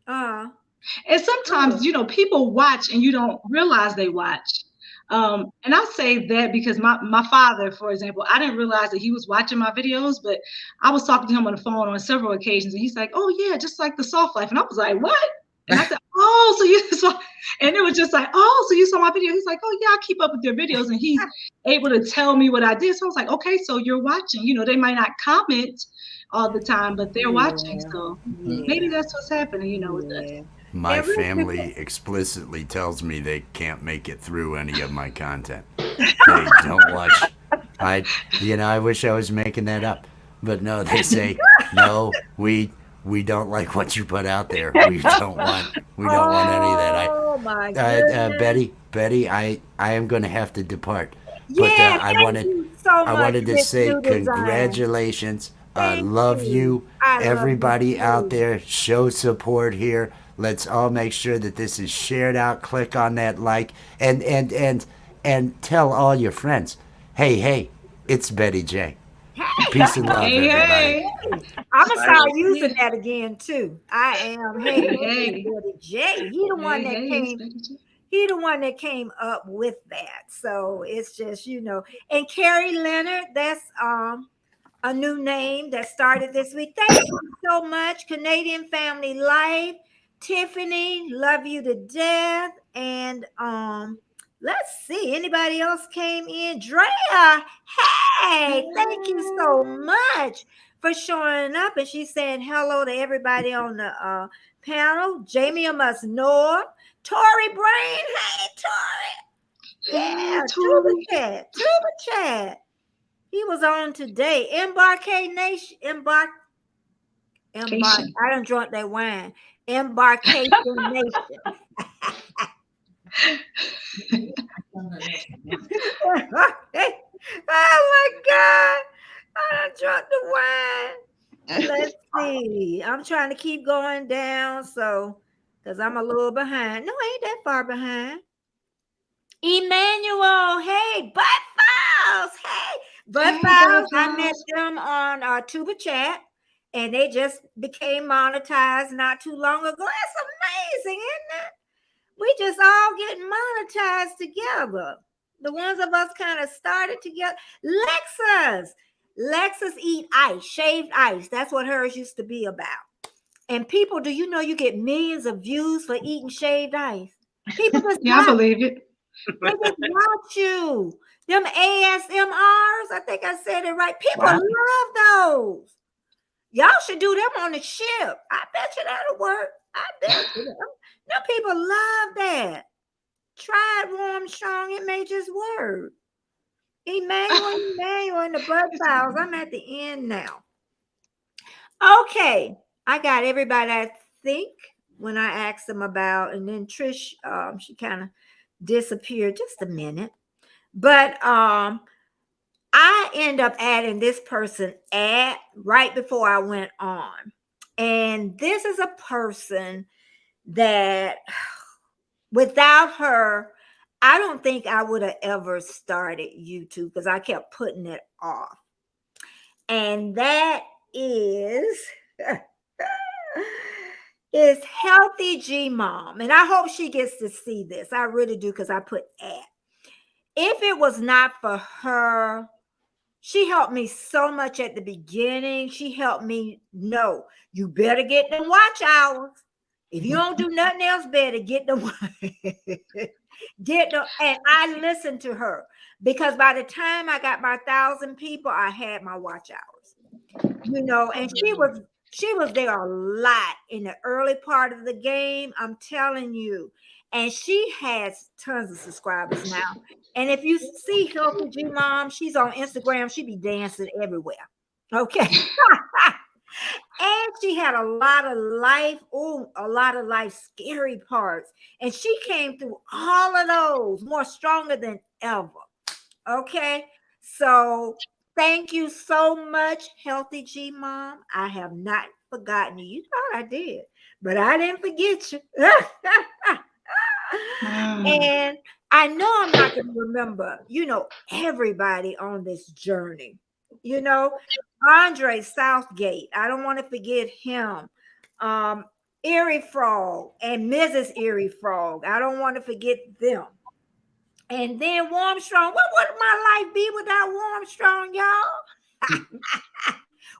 And sometimes, you know, people watch and you don't realize they watch. And I say that because my father, for example, I didn't realize that he was watching my videos, but I was talking to him on the phone on several occasions and he's like, "Oh yeah, just like the soft life." And I was like, "What?" And I said, oh, so you saw, and it was just like, oh, so you saw my video. He's like, oh yeah, I keep up with your videos. And he's able to tell me what I did. So I was like, okay, so you're watching. You know, they might not comment all the time, but they're watching. So maybe that's what's happening, you know, with us. My family explicitly tells me they can't make it through any of my content. They don't watch. I wish I was making that up, but no, they say, no, we don't like what you put out there. We don't want any of that. Oh my goodness. Betty, I am going to have to depart. Yeah, But thank you so much, I wanted to Miss say New Design. congratulations. Thank Love you. I love Everybody you out too. there, show support here. Let's all make sure that this is shared out. Click on that like and tell all your friends. Hey, it's Betty J. Peace and love, everybody. I'm gonna start using that again too. I am. Hey, Jay. He the one that came. He the one that came up with that. So it's just, you know. And Carrie Leonard, that's a new name that started this week. Thank you so much, Canadian Family Life. Tiffany, love you to death. And let's see, anybody else came in? Drea, hey, thank you so much for showing up. And she's saying hello to everybody on the panel. Jamie must know. Tori Brain, hey Tori. Yeah, Tuba Chat. He was on today. Embarkation. I done drunk that wine. Embarkation Nation. Oh my God. I done drunk the wine. Let's see. I'm trying to keep going down. So, because I'm a little behind. No, I ain't that far behind. Emmanuel, hey, Butt Files, hey, Butt Files. I met them on our Tuba Chat, and they just became monetized not too long ago. That's amazing, isn't it? We just all getting monetized together. The ones of us kind of started together. Lexus eat ice, shaved ice. That's what hers used to be about. And people, do you know you get millions of views for eating shaved ice? People just I believe it. They just watch you. Them ASMRs, I think I said it right. People love those. Y'all should do them on the ship. I bet you that'll work. I bet you. Them people love that. Try it, warm, strong. It may just work. Emmanuel in the Bud Files. I'm at the end now. Okay. I got everybody, I think, when I asked them about, and then Trish, she kind of disappeared just a minute. But I end up adding this person right before I went on. And this is a person that without her, I don't think I would have ever started YouTube because I kept putting it off. And that is Healthy G Mom. And I hope she gets to see this. I really do, because I put at. If it was not for her, she helped me so much at the beginning. She helped me know you better get them watch hours. If you don't do nothing else, better get them. And I listened to her, because by the time I got my 1,000 people, I had my watch hours. You know, and she was there a lot in the early part of the game. I'm telling you. And she has tons of subscribers now. And if you see Healthy G Mom, she's on Instagram. She be dancing everywhere. Okay. And she had a lot of life scary parts. And she came through all of those more stronger than ever. Okay. So thank you so much, Healthy G Mom. I have not forgotten you. You thought I did, but I didn't forget you. And I know I'm not going to remember, everybody on this journey. Andre Southgate. I don't want to forget him. Eerie Frog and Mrs. Eerie Frog. I don't want to forget them. And then Warmstrong. What would my life be without Warmstrong, y'all?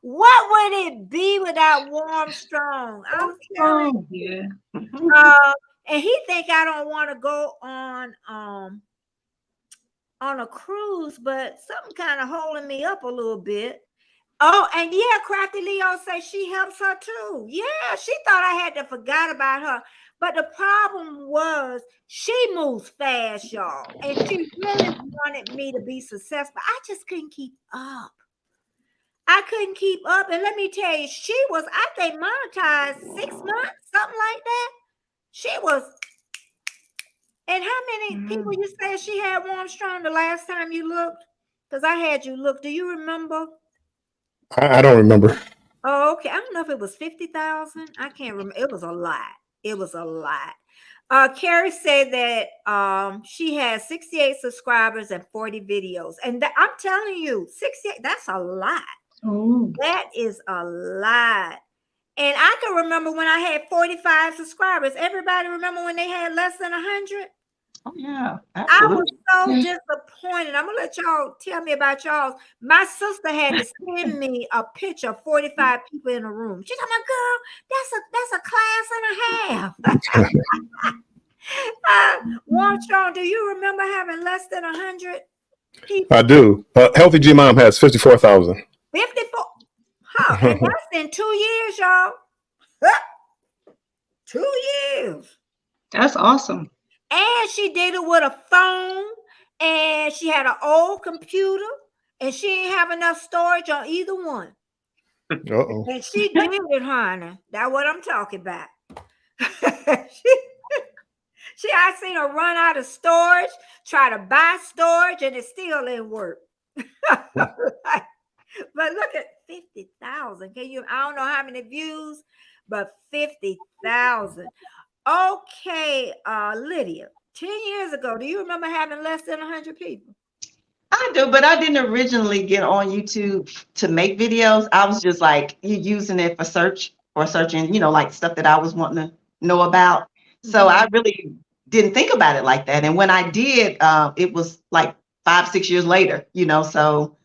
What would it be without Warm Strong? I'm telling Yeah. and he think I don't want to go on a cruise, but something kind of holding me up a little bit. Oh, and yeah, Crafty Leo says she helps her too. Yeah, she thought I had to forget about her. But the problem was she moves fast, y'all. And she really wanted me to be successful. I just couldn't keep up. I couldn't keep up. And let me tell you, she was, I think, monetized 6 months, something like that. She was. And how many people you said she had Warm Strong the last time you looked? Because I had you look. Do you remember? I don't remember. Oh, okay. I don't know if it was 50,000. I can't remember. It was a lot. It was a lot. Carrie said that she has 68 subscribers and 40 videos. And I'm telling you, 68, that's a lot. Ooh. That is a lot. And I can remember when I had 45 subscribers. Everybody remember when they had less than 100? Oh, yeah. I was Absolutely. so disappointed. I'm going to let y'all tell me about y'all. My sister had to send me a picture of 45 people in a room. She told my girl, that's a class and a half. Warm Strong, do you remember having less than 100 people? I do. Healthy G Mom has 54,000. 54. Huh. And that's in 2 years, y'all. 2 years. That's awesome. And she did it with a phone, and she had an old computer, and she didn't have enough storage on either one. Uh-oh. And she did it, honey. That's what I'm talking about. I seen her run out of storage, try to buy storage, and it still didn't work. But look at 50,000. Can you? I don't know how many views, but 50,000. Okay, Lydia, 10 years ago, do you remember having less than 100 people? I do, but I didn't originally get on YouTube to make videos. I was just like using it for searching, like stuff that I was wanting to know about. So I really didn't think about it like that. And when I did, it was like 5-6 years later, so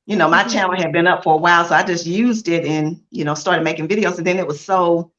my channel had been up for a while. So I just used it and, started making videos. And then it was so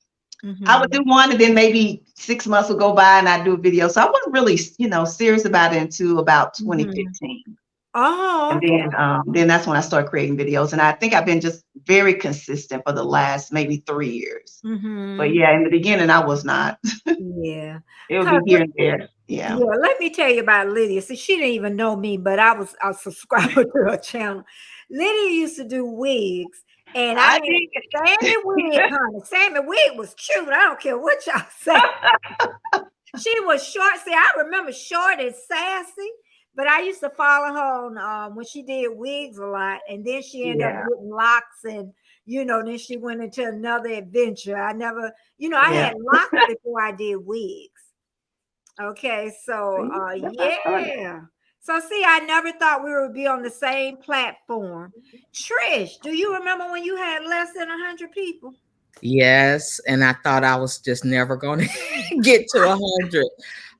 I would do one, and then maybe 6 months would go by and I'd do a video. So I wasn't really, serious about it until about 2015. Oh, okay. And then that's when I started creating videos. And I think I've been just very consistent for the last maybe 3 years. But yeah, in the beginning, I was not. Yeah. It would be here and there. Yeah. Yeah, let me tell you about Lydia. See, she didn't even know me, but I was a subscriber to her channel. Lydia used to do wigs. And I had Sammy wig, honey. Sammy wig was cute. I don't care what y'all say. She was short. See, I remember short and sassy, but I used to follow her on when she did wigs a lot. And then she ended up getting locks, and then she went into another adventure. I never, I had locks before I did wigs. Okay, so yeah. So see, I never thought we would be on the same platform. Trish, do you remember when you had less than 100 people? Yes, and I thought I was just never going to get to 100.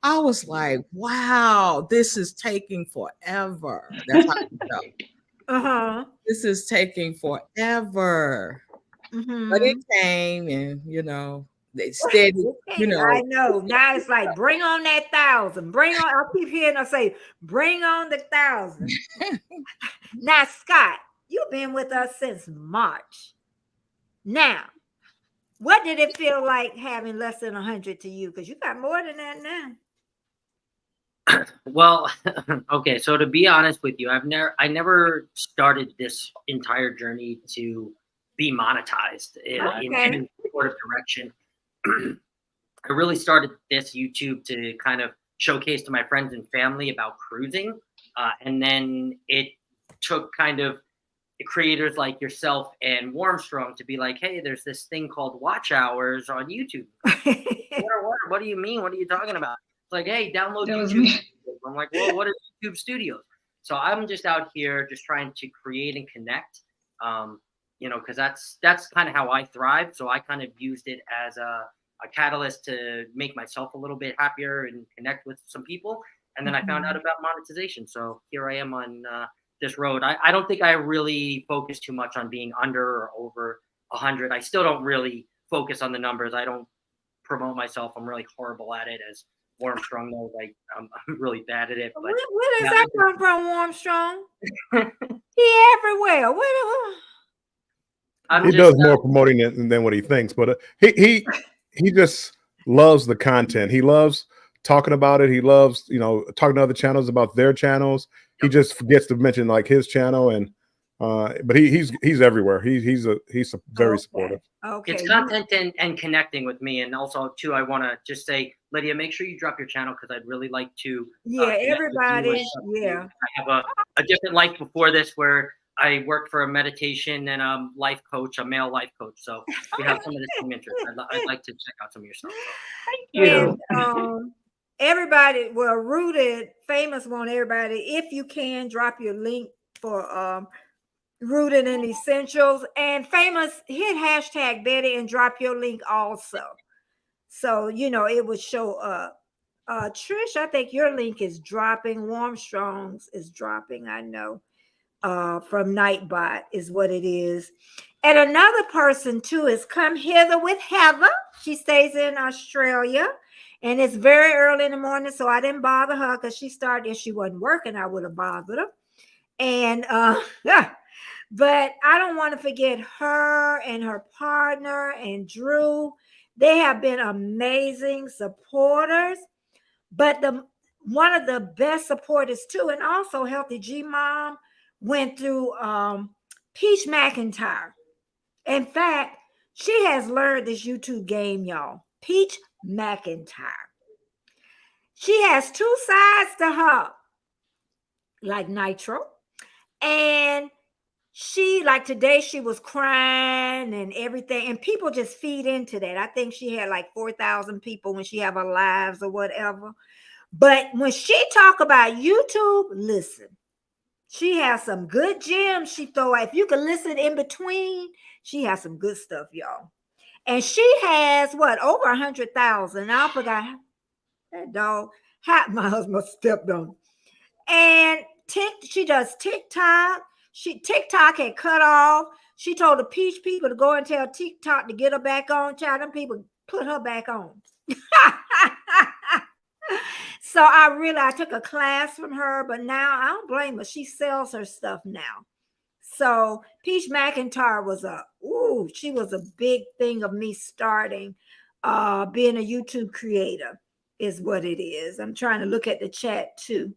I was like, wow, this is taking forever. That's how I felt. This is taking forever. But it came, and they steady, I know. Now it's like, bring on that 1,000. Bring on, I keep hearing her say, bring on the 1,000. Now, Scott, you've been with us since March. Now, what did it feel like having less than 100 to you? Because you got more than that now. Well, okay. So to be honest with you, I never started this entire journey to be monetized in any sort of direction. I really started this YouTube to kind of showcase to my friends and family about cruising. And then it took kind of creators like yourself and Warmstrong to be like, hey, there's this thing called watch hours on YouTube. What do you mean? What are you talking about? It's like, hey, download YouTube. I'm like, well, what is YouTube Studios? So I'm just out here just trying to create and connect, because that's kind of how I thrive. So I kind of used it as a catalyst to make myself a little bit happier and connect with some people. And then I found out about monetization. So here I am on this road. I don't think I really focus too much on being under or over 100. I still don't really focus on the numbers. I don't promote myself. I'm really horrible at it, as Armstrong knows. I'm really bad at it. But where does that come from, Armstrong? He everywhere. He does more promoting it than what he thinks, but he just loves the content. He loves talking about it. He loves, talking to other channels about their channels. He just forgets to mention like his channel, and but he's everywhere. He's very supportive. Okay. It's content and connecting with me, and also too, I want to just say, Lydia, make sure you drop your channel, because I'd really like to. Everybody. Yeah. I have a different life before this, where I worked for a meditation and a life coach, a male life coach. So we have some of the same interests. I'd like to check out some of your stuff. Thank you. And, everybody, Rooted Famous want everybody, if you can, drop your link for Rooted and Essentials. And Famous, hit hashtag Betty and drop your link also. So, it would show up. Trish, I think your link is dropping. Warmstrong's is dropping, I know. From Nightbot is what it is. And another person too is Come Hither with Heather. She stays in Australia, and it's very early in the morning, so I didn't bother her, because she started, if she wasn't working, I would have bothered her. And but I don't want to forget her and her partner and Drew. They have been amazing supporters, but one of the best supporters too, and also Healthy G Mom, went through Peach McIntyre. In fact, she has learned this YouTube game, y'all. Peach McIntyre. She has two sides to her, like Nitro. And she, like today, she was crying and everything. And people just feed into that. I think she had like 4,000 people when she have her lives or whatever. But when she talk about YouTube, listen. She has some good gems she throw out. If you can listen in between, she has some good stuff, y'all. And she has, over 100,000. I forgot that dog. My husband stepped on. And she does TikTok. TikTok had cut off. She told the Peach people to go and tell TikTok to get her back on. Child, them people put her back on. So I took a class from her, but now I don't blame her. She sells her stuff now. So Peach McIntyre she was a big thing of me starting, being a YouTube creator is what it is. I'm trying to look at the chat too.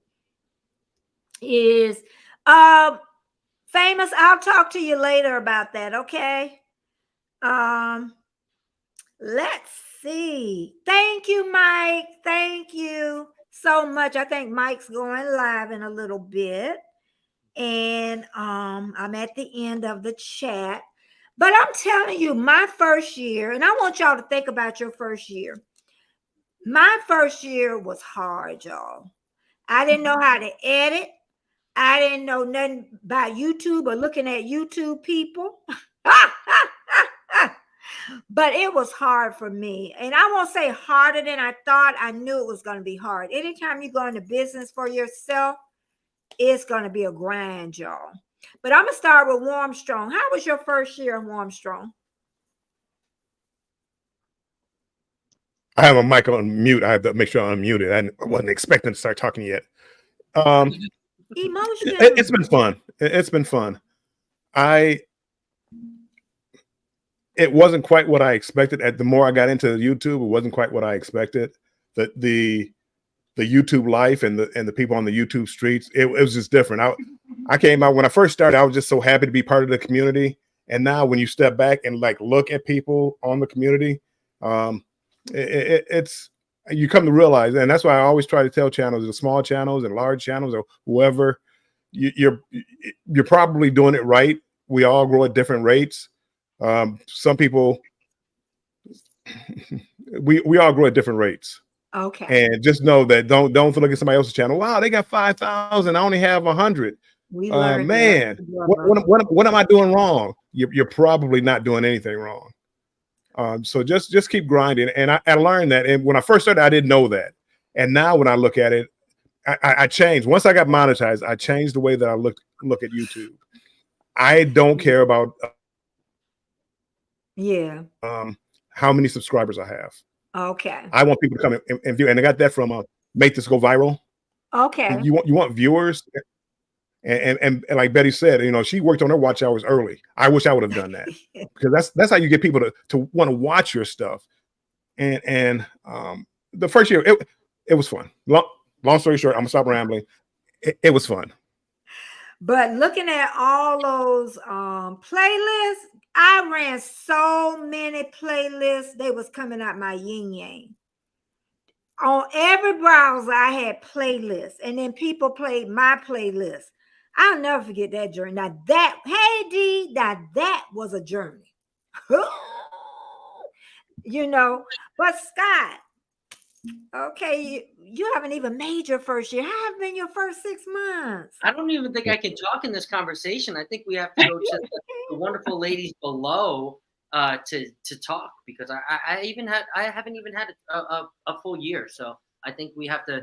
Famous, I'll talk to you later about that, okay? Let's see. Thank you, Mike. Thank you so much. I think Mike's going live in a little bit. And I'm at the end of the chat. But I'm telling you, my first year, and I want y'all to think about your first year. My first year was hard, y'all. I didn't know how to edit. I didn't know nothing about YouTube or looking at YouTube people. But it was hard for me. And I won't say harder than I thought. I knew it was going to be hard. Anytime you go into business for yourself, it's going to be a grind, y'all. But I'm going to start with Warmstrong. How was your first year in Warmstrong? I have a mic on mute. I have to make sure I'm muted. I wasn't expecting to start talking yet. Emotion. It's been fun. It's been fun. It wasn't quite what I expected. The more I got into YouTube, it wasn't quite what I expected. The YouTube life and the people on the YouTube streets, it was just different. I came out when I first started. I was just so happy to be part of the community. And now, when you step back and like look at people on the community, it's you come to realize, and that's why I always try to tell channels, the small channels and large channels, or whoever, you're probably doing it right. We all grow at different rates. Some people, we all grow at different rates. Okay. And just know that don't look at somebody else's channel. Wow, they got 5,000. I only have 100. Man, what am I doing wrong? You're probably not doing anything wrong. So just keep grinding. And I learned that. And when I first started, I didn't know that. And now when I look at it, I changed. Once I got monetized, I changed the way that I looked look at YouTube. I don't care about how many subscribers I have. Okay. I want people to come and view, and I got that from Make This Go Viral. Okay. You want viewers, and like Betty said, you know, she worked on her watch hours early. I wish I would have done that because that's how you get people to want to watch your stuff. And the first year it was fun. Long story short, I'm gonna stop rambling. It was fun. But looking at all those playlists, I ran so many playlists. They was coming out my yin yang. On every browser, I had playlists, and then people played my playlist. I'll never forget that journey. Now that, hey D, that was a journey. You know, but Scott, okay, you haven't even made your first year. How have been your first 6 months? I don't even think I can talk in this conversation. I think we have to go to the wonderful ladies below to talk, because I haven't even had a full year. So I think we have to.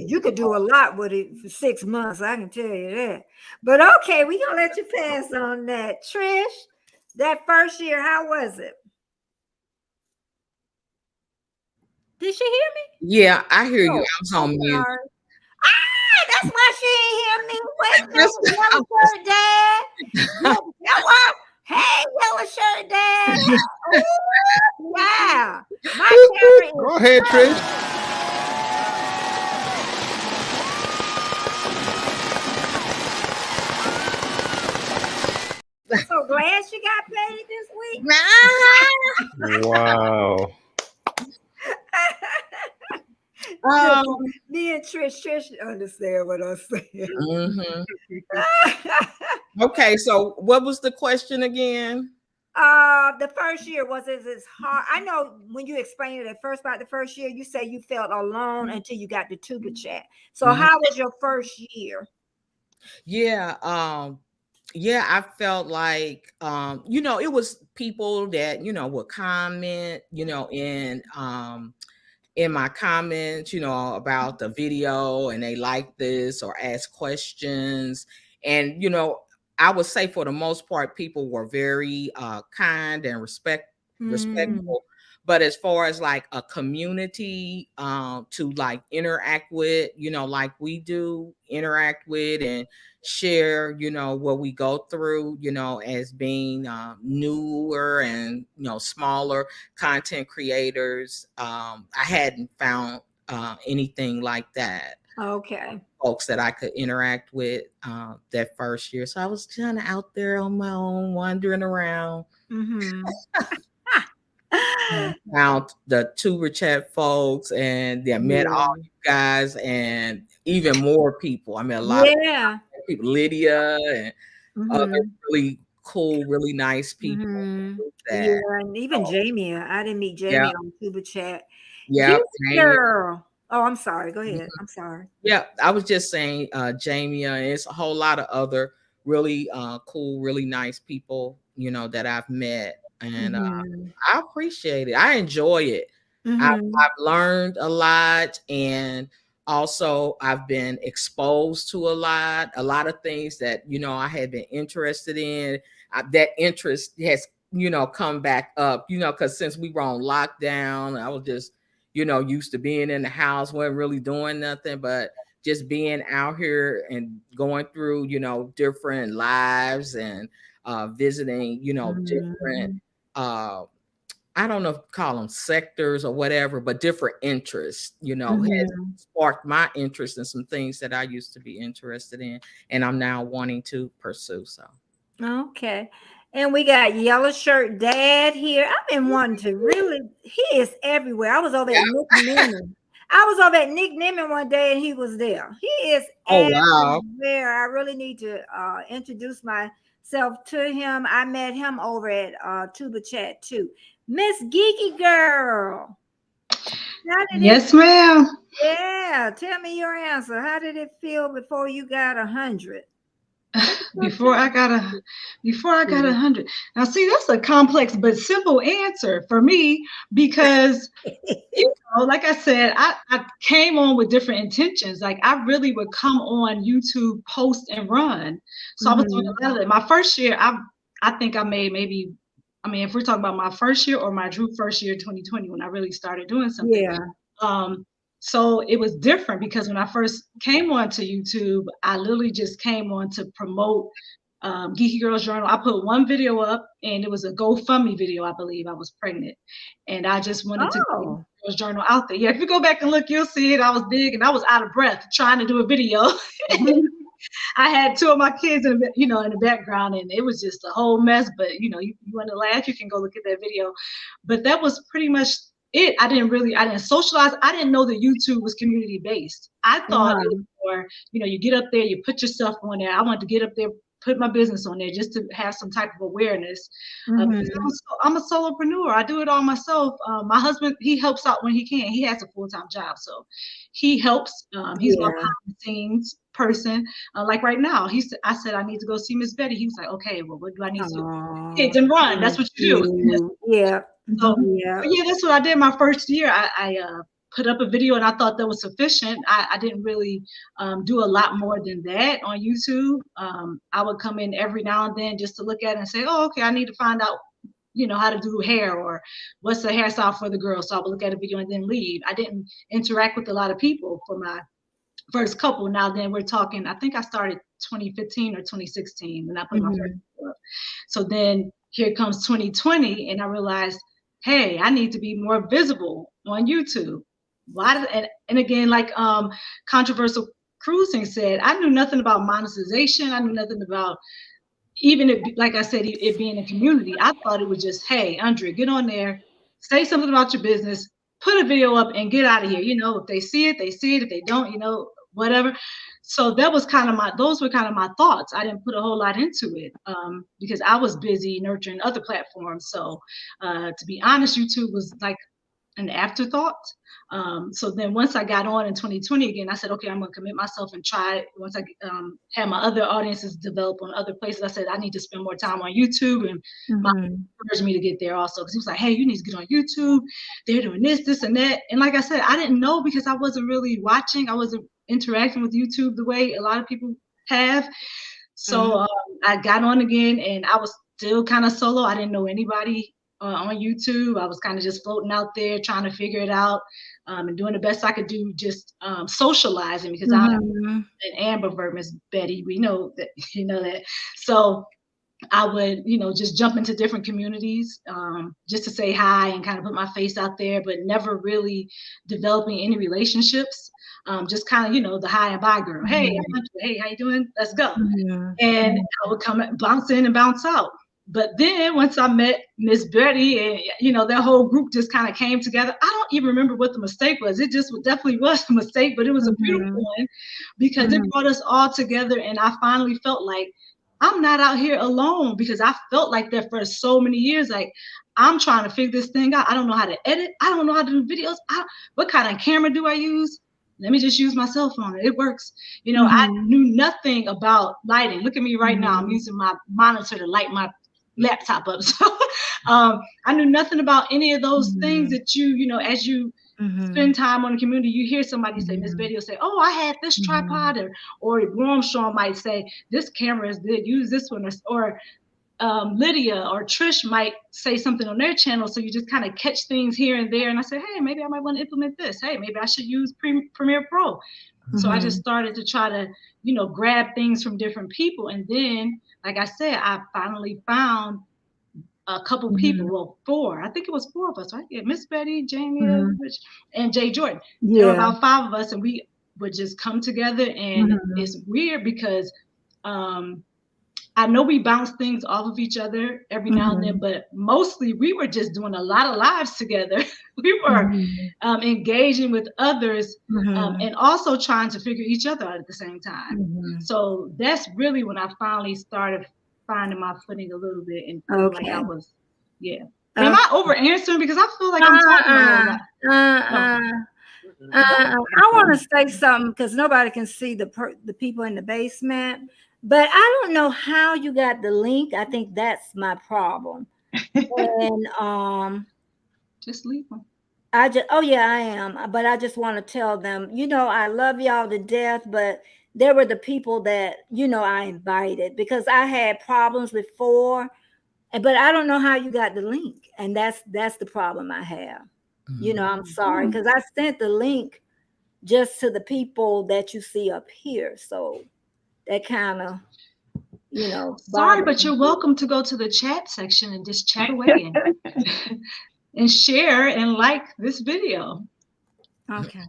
You could do a lot with it for 6 months. I can tell you that. But okay, we're gonna let you pass on that. Trish, that first year, how was it? Did she hear me? Yeah, I hear you. I was on mute. That's why she ain't hear me. Wait, yellow shirt dad. What? Hey, yellow shirt dad. Ooh, yeah. My camera is Go ahead, Trish. So glad she got paid this week. Wow. Me and Trish understand what I'm saying. Mm-hmm. Okay, so what was the question again? The first year, was it as hard? I know when you explained it at first about the first year, you say you felt alone until you got the tuba chat. So how was your first year? Yeah, I felt like you know, it was people that, you know, would comment, you know, in my comments, you know, about the video, and they like this or ask questions. And, you know, I would say for the most part, people were very kind and respectful. But as far as like a community to like interact with, you know, like we do interact with and share, you know, what we go through, you know, as being newer and, you know, smaller content creators. I hadn't found anything like that. Okay. Folks that I could interact with that first year. So I was kind of out there on my own, wandering around. Found the tuber chat folks, and met all you guys and even more people. I met a lot of people, Lydia and other really cool, really nice people. Yeah, and even Jamie. I didn't meet Jamie on tuba chat. Yeah, girl. Oh, I'm sorry. Go ahead. I'm sorry. Yeah, I was just saying, Jamie, it's a whole lot of other really cool, really nice people, you know, that I've met. And I appreciate it. I enjoy it. I've learned a lot, and also I've been exposed to a lot of things that, you know, I had been interested in. That interest has, you know, come back up, you know, because since we were on lockdown, I was just, you know, used to being in the house, wasn't really doing nothing, but just being out here and going through, you know, different lives and visiting, you know, different I don't know if call them sectors or whatever, but different interests, you know, has sparked my interest in some things that I used to be interested in, and I'm now wanting to pursue. So, okay. And we got yellow shirt dad here. I've been wanting to really, he is everywhere. I was over at Nick Nimmin. Nick Nimmin one day and he was there. He is everywhere. I really need to introduce myself to him. I met him over at Tuba Chat too. Miss Geeky Girl. Yes, ma'am. Yeah, tell me your answer. How did it feel before you got 100? Before I got 100. Now, see, that's a complex but simple answer for me because, like I said, I came on with different intentions. Like I really would come on YouTube, post and run. So I was doing a lot of it. My first year, I think I made maybe, if we're talking about my first year or my true first year, 2020, when I really started doing something. Yeah. So it was different because when I first came onto YouTube, I literally just came on to promote Geeky Girls Journal. I put one video up and it was a GoFundMe video, I believe. I was pregnant. And I just wanted to get Geeky Girls Journal out there. Yeah, if you go back and look, you'll see it. I was big and I was out of breath trying to do a video. I had two of my kids in the background and it was just a whole mess. But you want to laugh, you can go look at that video. But that was pretty much it. I didn't socialize. I didn't know that YouTube was community based. I thought it was more, you get up there, you put yourself on there. I wanted to get up there, put my business on there just to have some type of awareness. Because I'm a solopreneur. I do it all myself. My husband, he helps out when he can. He has a full-time job, so he helps. He's my behind the scenes person. Like right now, I said I need to go see Miss Betty. He was like, okay, well, what do I need to do? Kids and run. That's what you do. Yeah. So that's what I did my first year. I put up a video and I thought that was sufficient. I didn't really do a lot more than that on YouTube. I would come in every now and then just to look at it and say, oh, okay, I need to find out, how to do hair or what's the hairstyle for the girls. So I would look at a video and then leave. I didn't interact with a lot of people for my first couple. Now then we're talking, I think I started 2015 or 2016 when I put my first video up. So then here comes 2020 and I realized, hey, I need to be more visible on YouTube. And again, like Controversial Cruising said, I knew nothing about monetization. I knew nothing about like I said, it being a community. I thought it was just, hey, Andrea, get on there, say something about your business, put a video up and get out of here. If they see it, they see it. If they don't, whatever. So that was those were kind of my thoughts. I didn't put a whole lot into it because I was busy nurturing other platforms. So to be honest, YouTube was like an afterthought. So then once I got on in 2020 again, I said, okay, I'm going to commit myself and try it. Once I had my other audiences develop on other places, I said, I need to spend more time on YouTube. And my encouraged me to get there also. Because he was like, hey, you need to get on YouTube. They're doing this and that. And like I said, I didn't know because I wasn't really watching. I wasn't interacting with YouTube the way a lot of people have. So I got on again and I was still kind of solo. I didn't know anybody on YouTube. I was kind of just floating out there trying to figure it out and doing the best I could do, just socializing because I'm an ambivert, Miss Betty. We know that, that. So I would, just jump into different communities just to say hi and kind of put my face out there, but never really developing any relationships. Just kind of, the hi and bye girl. Hey, hey, how you doing? Let's go. And I would come bounce in and bounce out. But then once I met Miss Betty and, that whole group just kind of came together. I don't even remember what the mistake was. It just definitely was a mistake, but it was a beautiful one because it brought us all together. And I finally felt like I'm not out here alone because I felt like that for so many years. Like I'm trying to figure this thing out. I don't know how to edit. I don't know how to do videos. What kind of camera do I use? Let me just use my cell phone. It works. I knew nothing about lighting. Look at me right now. I'm using my monitor to light my laptop up. So I knew nothing about any of those things that as you spend time on the community, you hear somebody say, Miss Betty will say, oh, I had this tripod, or Armstrong might say, this camera is good, use this one, or Lydia or Trish might say something on their channel. So you just kind of catch things here and there. And I said, hey, maybe I might want to implement this. Hey, maybe I should use Premiere Pro. So I just started to try to, grab things from different people. And then, like I said, I finally found a couple people, well, 4. I think it was 4 of us, right? Yeah, Miss Betty, Jamie, and Jay Jordan. There were about 5 of us, and we would just come together. And it's weird because I know we bounce things off of each other every now and then, but mostly we were just doing a lot of lives together. We were engaging with others and also trying to figure each other out at the same time. So that's really when I finally started finding my footing a little bit and feel like I was, Am I over answering? Because I feel like I'm talking a lot. I want to say something because nobody can see the people in the basement. But I don't know how you got the link. I think that's my problem. And Just leave them. oh yeah, I am. But I just want to tell them, I love y'all to death, but there were the people that, I invited because I had problems before, but I don't know how you got the link. And that's the problem I have. I'm sorry because I sent the link just to the people that you see up here. So that kind of, sorry, but you're welcome to go to the chat section and just chat away and share and like this video. Okay.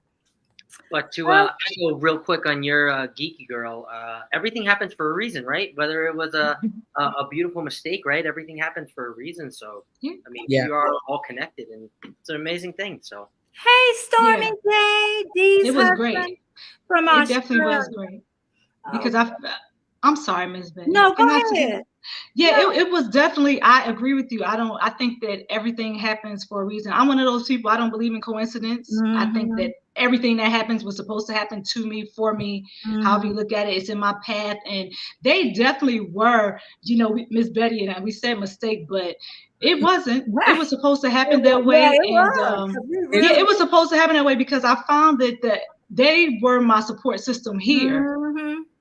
But to I go real quick on your geeky girl, everything happens for a reason, right? Whether it was a beautiful mistake, right? Everything happens for a reason. So I mean, you are all connected, and it's an amazing thing. So hey, Stormy J, it was great. From it definitely was great because I'm sorry, Ms. Betty. No, go ahead. Yeah, it was definitely, I agree with you. I think that everything happens for a reason. I'm one of those people, I don't believe in coincidence. I think that everything that happens was supposed to happen to me, for me, however you look at it, it's in my path. And they definitely were, Miss Betty and I, we said mistake, but it wasn't. It was supposed to happen that way. It was supposed to happen that way because I found that they were my support system here.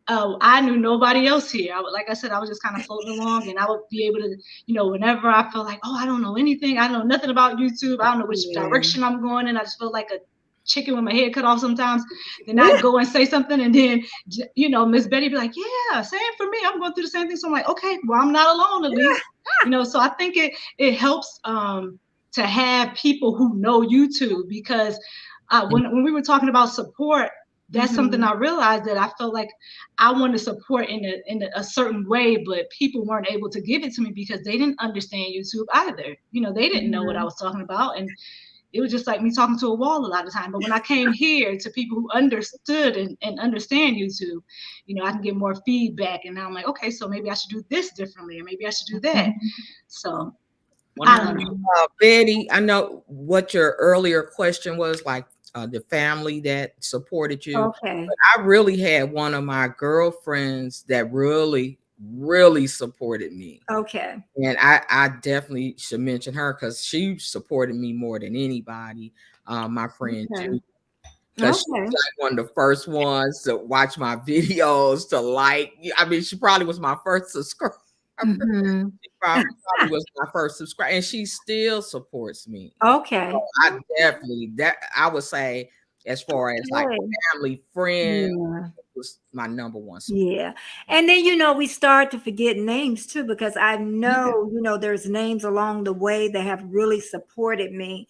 I knew nobody else here. Like I said, I was just kind of floating along, and I would be able to, whenever I felt like, I don't know anything, I know nothing about YouTube, I don't know which direction I'm going in, I just feel like a chicken with my head cut off sometimes. Then I'd go and say something, and then, Miss Betty be like, yeah, same for me. I'm going through the same thing. So I'm like, okay, well, I'm not alone at least. So I think it helps to have people who know YouTube because when we were talking about support, that's something I realized that I felt like I wanted to support in a certain way, but people weren't able to give it to me because they didn't understand YouTube either. They didn't know what I was talking about. And it was just like me talking to a wall a lot of the time. But when I came here to people who understood and understand YouTube, I can get more feedback. And now I'm like, okay, so maybe I should do this differently, or maybe I should do that. So I don't know. Betty, I know what your earlier question was, like the family that supported you. Okay. But I really had one of my girlfriends that really, really supported me. Okay. And I definitely should mention her because she supported me more than anybody. My friend Judy. Because she was like one of the first ones to watch my videos, to like. I mean, she probably was my first subscriber. She probably was my first subscriber, and she still supports me. Okay. So I definitely, I would say, as far as like family, friend, was my number one support. Yeah. And then, we start to forget names too, because I know, there's names along the way that have really supported me.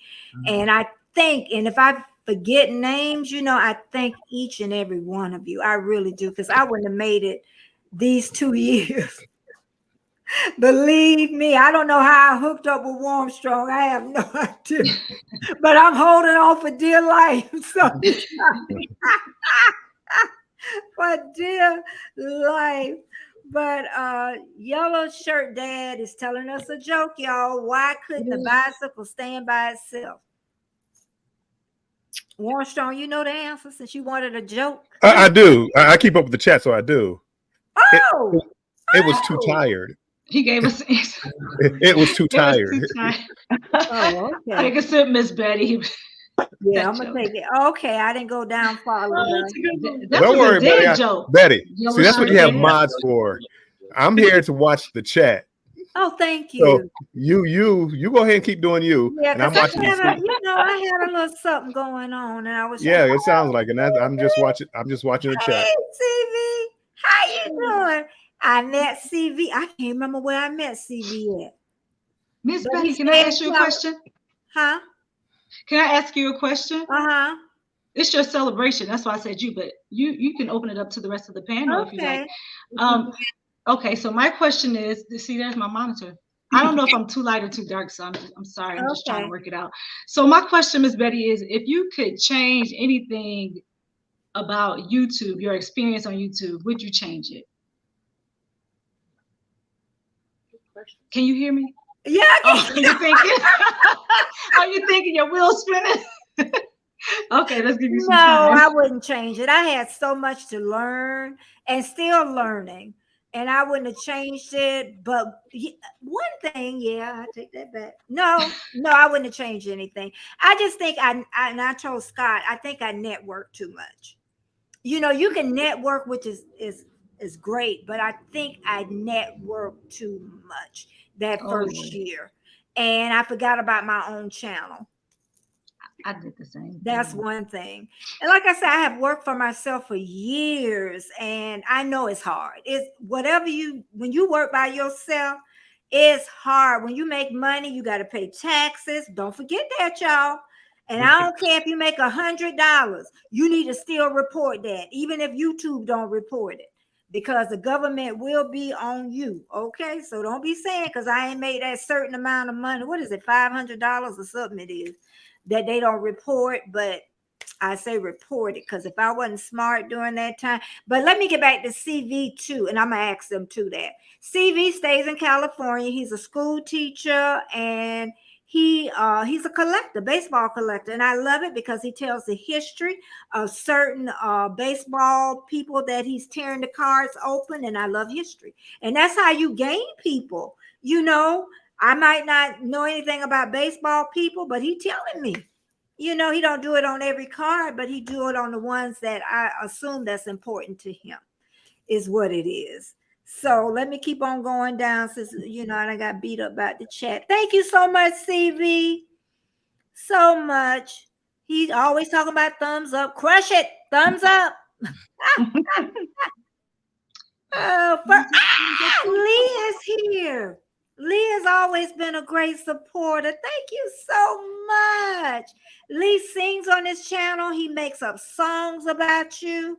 And I think, and if I forget names, I thank each and every one of you. I really do, because I wouldn't have made it these 2 years. Believe me, I don't know how I hooked up with Armstrong. I have no idea. But I'm holding on for dear life. So for dear life. But Yellow Shirt Dad is telling us a joke, y'all. Why couldn't the bicycle stand by itself? Armstrong, you know the answer since you wanted a joke. I do. I keep up with the chat, so I do. It was too tired. He gave us. It was too tired. Oh, okay. Take a sip, Miss Betty. Yeah, I'm gonna take it. Okay, I didn't go down far enough. Don't worry, Betty. See, that's what you have mods for. I'm here to watch the chat. Oh, thank you. So you go ahead and keep doing you. Yeah, and I'm watching. I had a little something going on, and I was. Yeah, it sounds like it. I'm just watching the chat. Hey, CV, how you doing? I met CV. I can't remember where I met CV at. Miss Betty, can I ask you a question? Huh? Can I ask you a question? Uh-huh. It's your celebration. That's why I said you, but you can open it up to the rest of the panel if you like. Okay, so my question is, see, there's my monitor. I don't know if I'm too light or too dark, so I'm sorry. I'm just trying to work it out. So my question, Miss Betty, is if you could change anything about YouTube, your experience on YouTube, would you change it? Can you hear me? Yeah. You thinking? Are you thinking your wheels spinning? Okay, let's give you some time. No, I wouldn't change it. I had so much to learn and still learning. and I wouldn't have changed it. But one thing, yeah, I take that back. No, I wouldn't have changed anything. I just think and I told Scott, I think I network too much. You know, you can network, which is great, but I think I networked too much that first year, and I forgot about my own channel. I did the same. That's one thing. And like I said, I have worked for myself for years, and I know it's hard. It's whatever when you work by yourself, it's hard. When you make money, you got to pay taxes. Don't forget that, y'all. And I don't care if you make $100, you need to still report that, even if YouTube don't report it, because the government will be on you. Okay, so don't be saying because I ain't made that certain amount of money. What is it, $500 or something? It is that they don't report, but I say report it because if I wasn't smart during that time. But let me get back to CV too, and I'm gonna ask them too that. CV stays in California. He's a school teacher, and he's a collector, baseball collector, and I love it because he tells the history of certain baseball people that he's tearing the cards open, and I love history, and that's how you gain people. You know, I might not know anything about baseball people, but he telling me, you know, he don't do it on every card, but he do it on the ones that I assume that's important to him, is what it is. So let me keep on going down since, you know, I got beat up about the chat. Thank you so much, CV. So much. He's always talking about thumbs up. Crush it. Thumbs up. Lee is here. Lee has always been a great supporter. Thank you so much. Lee sings on his channel. He makes up songs about you,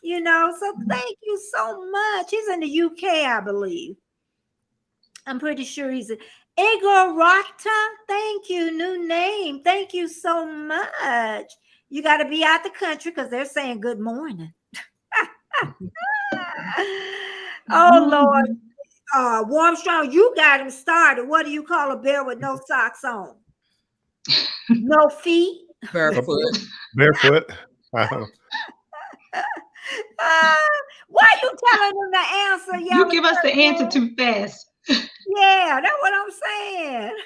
you know, so thank you so much. He's in the UK, I believe. I'm pretty sure he's Igor Rata. Thank you. New name. Thank you so much. You got to be out the country because they're saying good morning. Oh, Lord. Warm Strong, you got him started. What do you call a bear with no socks on? No feet? Barefoot. Barefoot. Why are you telling them the answer? You give us the answer too fast. Yeah, that's what I'm saying.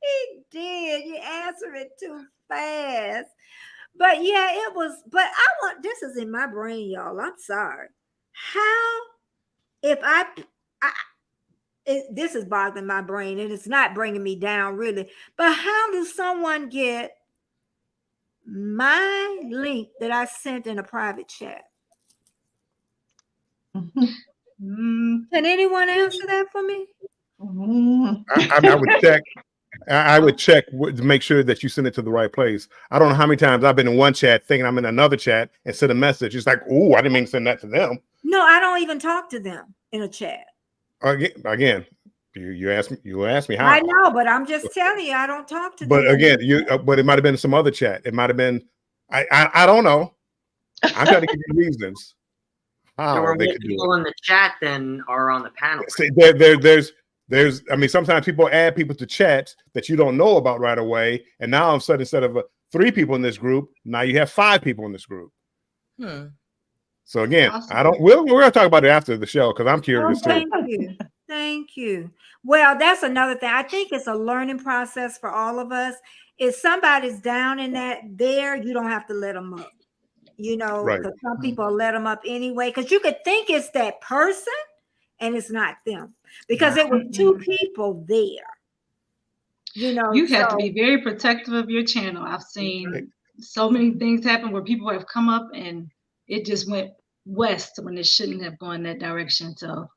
He did. You answer it too fast. But yeah, it was. But this is in my brain, y'all. I'm sorry. How? If this is boggling my brain and it's not bringing me down really, but how does someone get my link that I sent in a private chat? Can anyone answer that for me? I would check. I would check to make sure that you send it to the right place. I don't know how many times I've been in one chat thinking I'm in another chat and send a message. It's like, oh, I didn't mean to send that to them. No, I don't even talk to them in a chat. Again, you asked me how. I know, but I'm just telling you, I don't talk to them. But again, but it might have been some other chat. It might have been, I don't know. I'm trying to give you reasons. There were more people in the chat than are on the panel. See, there's, I mean, sometimes people add people to chats that you don't know about right away. And now all of a sudden, instead of 3 people in this group, now you have 5 people in this group. So again, awesome. We're going to talk about it after the show because I'm curious too. Thank you. Well, that's another thing. I think it's a learning process for all of us. If somebody's down in that there, you don't have to let them up. You know, because some people let them up anyway. Because you could think it's that person and it's not them. Because it was 2 people there. You know, you have to be very protective of your channel. I've seen so many things happen where people have come up and it just went west when it shouldn't have gone that direction. So,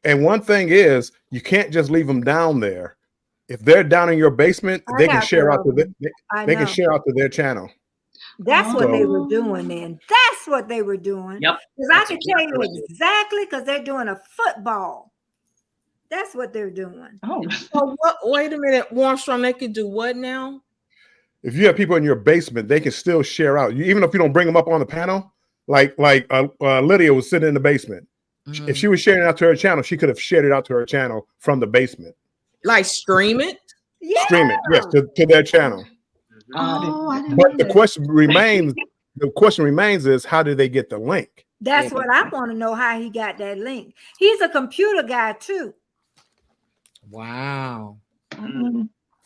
and one thing is, you can't just leave them down there. If they're down in your basement, they can share out to they can share out to their channel. That's what they were doing then. That's what they were doing. Yep. Because I can tell you exactly because they're doing a football. That's what they're doing. Oh, so wait a minute, Warmstrom, they can do what now? If you have people in your basement, they can still share out. Even if you don't bring them up on the panel, like Lydia was sitting in the basement. If she was sharing it out to her channel, she could have shared it out to her channel from the basement. Like stream it? Yeah. Stream it, yes, to their channel. I didn't but the question remains is how do they get the link? That's what I want to know, how he got that link. He's a computer guy too. Wow.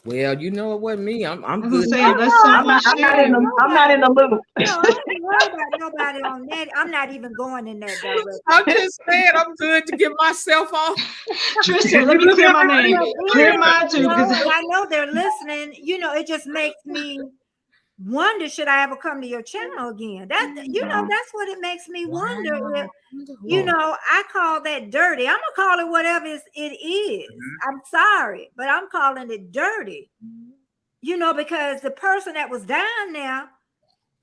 Well, you know it wasn't me. I'm good. I'm not in the loop. No, I don't worry about nobody on that. I'm not even going in that direction. I'm just saying I'm good to get myself off. Tristan, let me clear my name. Clear mine too. I know they're listening. You know, it just makes me wonder, should I ever come to your channel again? That, you know, that's what it makes me wonder. If, you know, I call that dirty. I'm gonna call it whatever it is. I'm sorry, but I'm calling it dirty. You know, because the person that was down there,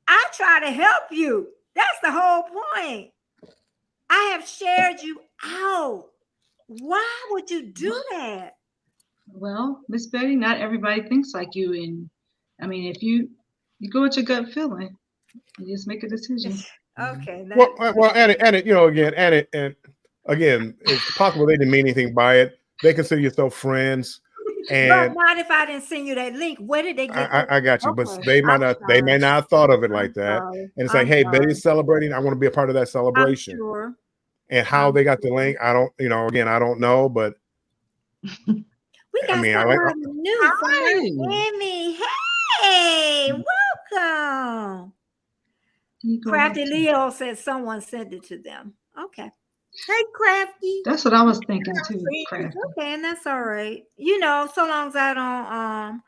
I try to help you. That's the whole point. I have shared you out. Why would you do that? Well, Miss Betty, not everybody thinks like you. And I mean, if you go with your gut feeling, you just make a decision. Okay. Well, and you know, and again, it's possible they didn't mean anything by it. They consider yourself friends. And but not if I didn't send you that link. Where did they get I got you, okay. but they may not have thought of it like that. And it's like, hey, Betty's celebrating. I want to be a part of that celebration. I'm sure. And how they got the link, I don't, you know, again, I don't know, but we got somebody new from Miami. Hey, welcome. Crafty Leo said someone sent it to them. Okay. Hey, Crafty. That's what I was thinking too. Crafty. Okay, and that's all right. You know, so long as I don't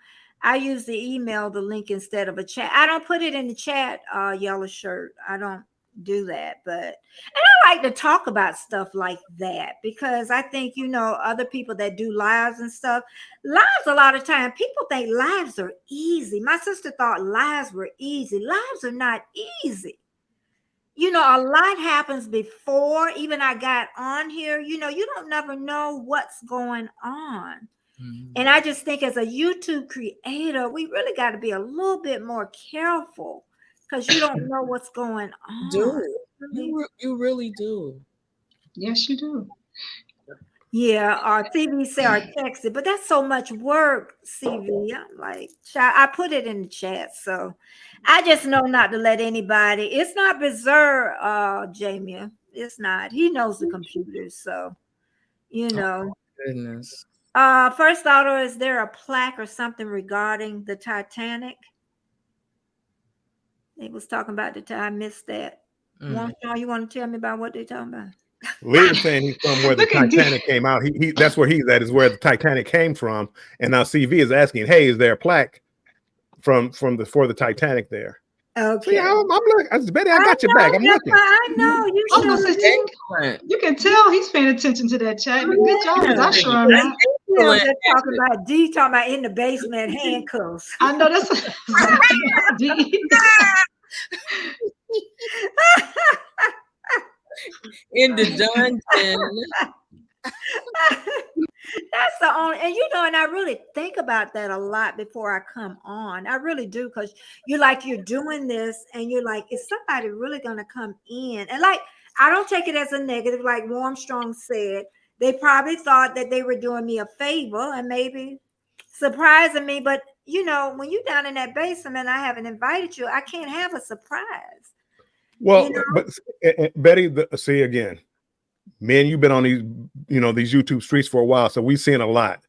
I use the email, the link instead of a chat. I don't put it in the chat, yellow shirt. I don't do that, but and I like to talk about stuff like that because I think, you know, other people that do lives and stuff, lives a lot of time people think lives are easy. My sister thought lives were easy. Lives are not easy. You know, a lot happens before even I got on here. You know, you don't never know what's going on. And I just think as a YouTube creator, we really got to be a little bit more careful because you don't know what's going on. You really do. Yes, you do. Yeah, our CV say our texted, but that's so much work, CV. I'm like, I put it in the chat, so I just know not to let anybody. It's not bizarre, Jamie. It's not. He knows the computers, so you know. Oh, goodness. First auto, is there a plaque or something regarding the Titanic? They was talking about the time. I missed that. Sean, you want to tell me about what they're talking about? Lee was saying he's from where the Titanic came out. He that's where he's at, is where the Titanic came from. And now CV is asking, hey, is there a plaque for the Titanic there? Okay. So yeah, I'm looking. Betty, I got your back. I'm looking. I know you should. You can tell he's paying attention to that chat. Good job, because I sure am not. Just talking about D, talking about in the basement handcuffs. I know that's D. In the dungeon. That's the only, and you know, and I really think about that a lot before I come on. I really do, because you're doing this and you're like, is somebody really gonna come in? And like, I don't take it as a negative, like Warmstrong said. They probably thought that they were doing me a favor and maybe surprising me. But you know, when you're down in that basement, I haven't invited you, I can't have a surprise. Well, you know? But Betty, see again, man, you've been on these, you know, these YouTube streets for a while, so we've seen a lot.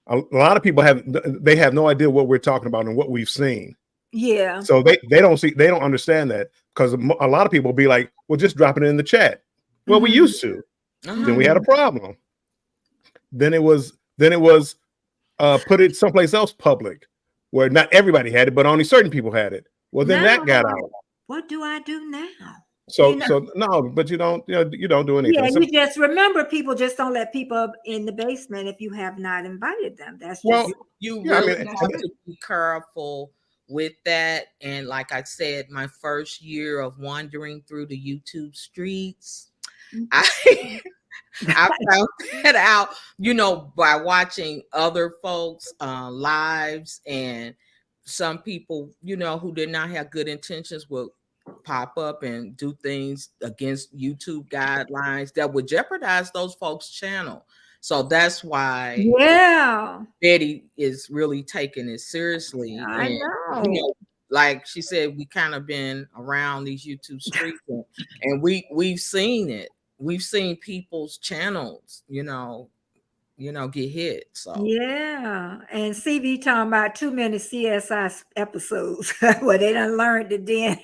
A lot of people have no idea what we're talking about and what we've seen. Yeah. So they don't understand that, because a lot of people will be like, well, just drop it in the chat. Well, we used to. Then we had a problem. Then it was put it someplace else public, where not everybody had it, but only certain people had it. Well, then that got out. What do I do now? So no, but you don't do anything. Yeah, you just remember, people just don't let people up in the basement if you have not invited them. That's just you really have to be careful with that. And like I said, my first year of wandering through the YouTube streets, I found that out, you know, by watching other folks' lives, and some people, you know, who did not have good intentions will pop up and do things against YouTube guidelines that would jeopardize those folks' channel. So that's why Betty is really taking it seriously. I know. You know, like she said, we kind of been around these YouTube streets, and we've seen it. We've seen people's channels, get hit. So yeah, and CV talking about too many CSI episodes. Well, they done learned it then.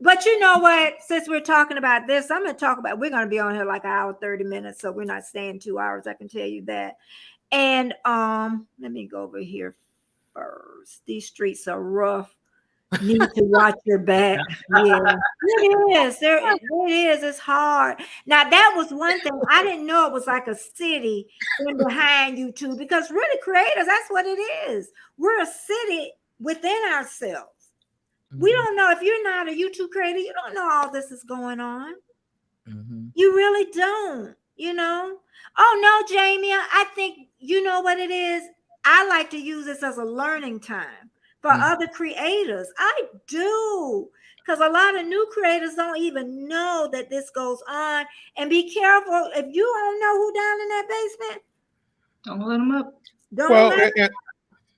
But you know what? Since we're talking about this, I'm going to talk about. We're going to be on here like an hour 30 minutes, so we're not staying 2 hours. I can tell you that. And let me go over here first. These streets are rough. Need to watch your back. Yeah, it is. It is. It's hard. Now that was one thing. I didn't know it was like a city in behind YouTube, because really creators, that's what it is. We're a city within ourselves. We don't know. If you're not a YouTube creator, you don't know all this is going on. You really don't, Oh no, Jamie, I think you know what it is. I like to use this as a learning time for other creators. I do, because a lot of new creators don't even know that this goes on. And be careful, if you don't know who down in that basement, don't let them up.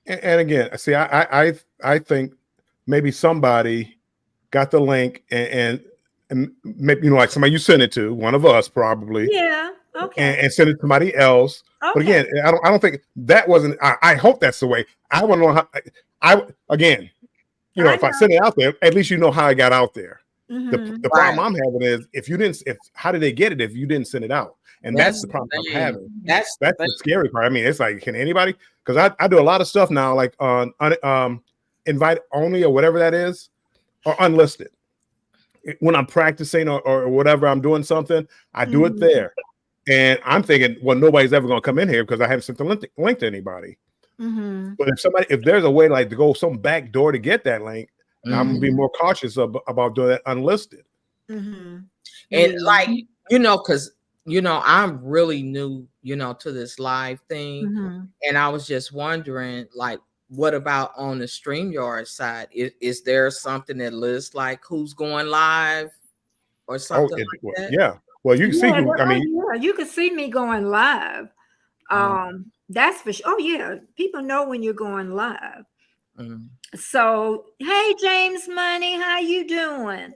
And again, see, I think maybe somebody got the link and maybe, like somebody you sent it to, one of us probably. Yeah. Okay. And send it to somebody else. Okay. But again, I don't think that wasn't. I hope that's the way. I want to know how. If I send it out there, at least you know how I got out there. The problem I'm having is how did they get it if you didn't send it out? And that's the problem I'm having. That's the scary part. I mean, it's like, can anybody? Because I do a lot of stuff now, like on invite only or whatever that is, or unlisted. When I'm practicing or whatever, I'm doing something, I do it there. And I'm thinking, well, nobody's ever going to come in here because I haven't sent the link to anybody. But if there's a way like to go some back door to get that link, I'm gonna be more cautious about doing that unlisted. And like, because I'm really new, to this live thing. And I was just wondering, like, what about on the StreamYard side? Is there something that lists like who's going live or something like that? Yeah. Well, you can see who. I mean, you can see me going live. That's for sure. Oh yeah, people know when you're going live. So, hey, James Money, how you doing?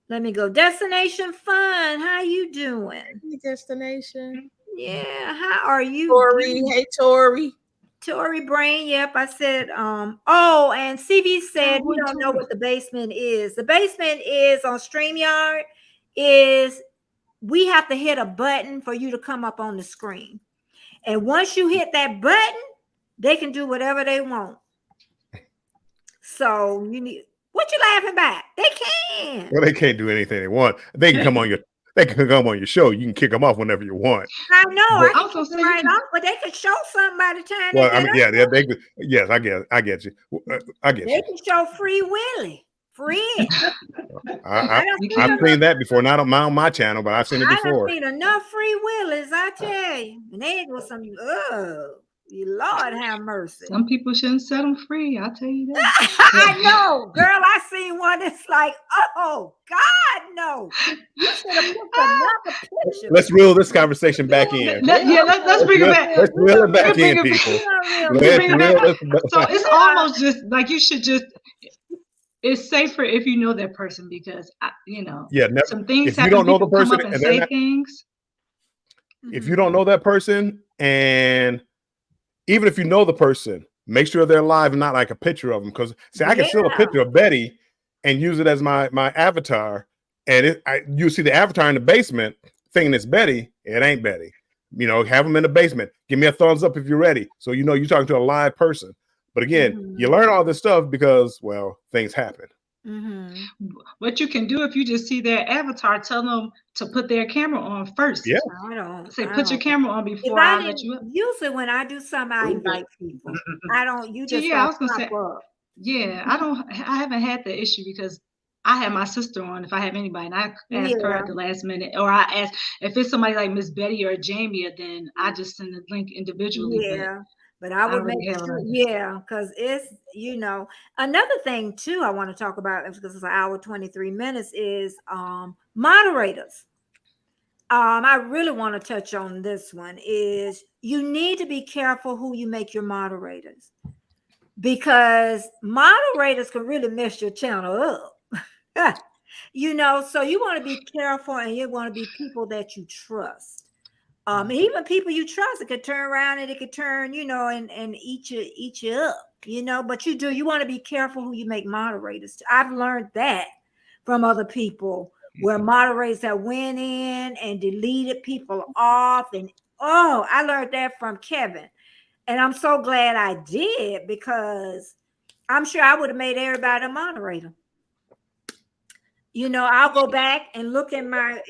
Let me go. Destination Fun, how you doing? Destination. Yeah, how are you? Tori, hey Tori. Tori Brain, yep, I said, oh, and CV said, we don't know what the basement is. The basement is on StreamYard is we have to hit a button for you to come up on the screen. And once you hit that button, they can do whatever they want. So you need, what you laughing about? They can. Well, they can't do anything they want. They can come on your show. You can kick them off whenever you want. I know. I can kick them right off, but they can show something by the time. Well, I mean, they could. Yes, I get you. I get you. They can show Free Willy. Free. I've seen that before. Not on my channel, but I've seen it before. I've seen enough Free Willies, I tell you. And they was some. Lord have mercy. Some people shouldn't set them free. I'll tell you that. I know, girl. I seen one. It's like, oh God, no. You should have put another picture. Let's reel this conversation back in. Let's bring it back. Let's reel it back in, people. So it's almost just like you should just. It's safer if you know that person because some things happen. If you don't know the person and say things. If you don't know that person, and even if you know the person, make sure they're live and not like a picture of them. Because I can steal a picture of Betty and use it as my avatar, and you see the avatar in the basement thinking it's Betty. It ain't Betty. Have them in the basement. Give me a thumbs up if you're ready, so you're talking to a live person. But again, you learn all this stuff because, well, things happen. What you can do if you just see their avatar, tell them to put their camera on first. Yeah. Put your camera on before I let you up. Usually when I do something, I invite people. I don't. You just I was gonna say. Yeah, I haven't had the issue because I have my sister on if I have anybody, and I ask her at the last minute, or I ask if it's somebody like Miss Betty or Jamie, then I just send the link individually. Yeah. But I would make sure, because it's, another thing too I want to talk about, because it's an hour 23 minutes, is moderators. I really want to touch on this one, is you need to be careful who you make your moderators. because moderators can really mess your channel up. You know, so you want to be careful, and you want to be people that you trust. Even people you trust, it could turn around and it could turn, you know, and eat you up, you know. But you want to be careful who you make moderators. I've learned that from other people, where moderators that went in and deleted people off, and I learned that from Kevin, and I'm so glad I did, because I'm sure I would have made everybody a moderator. You know, I'll go back and look in my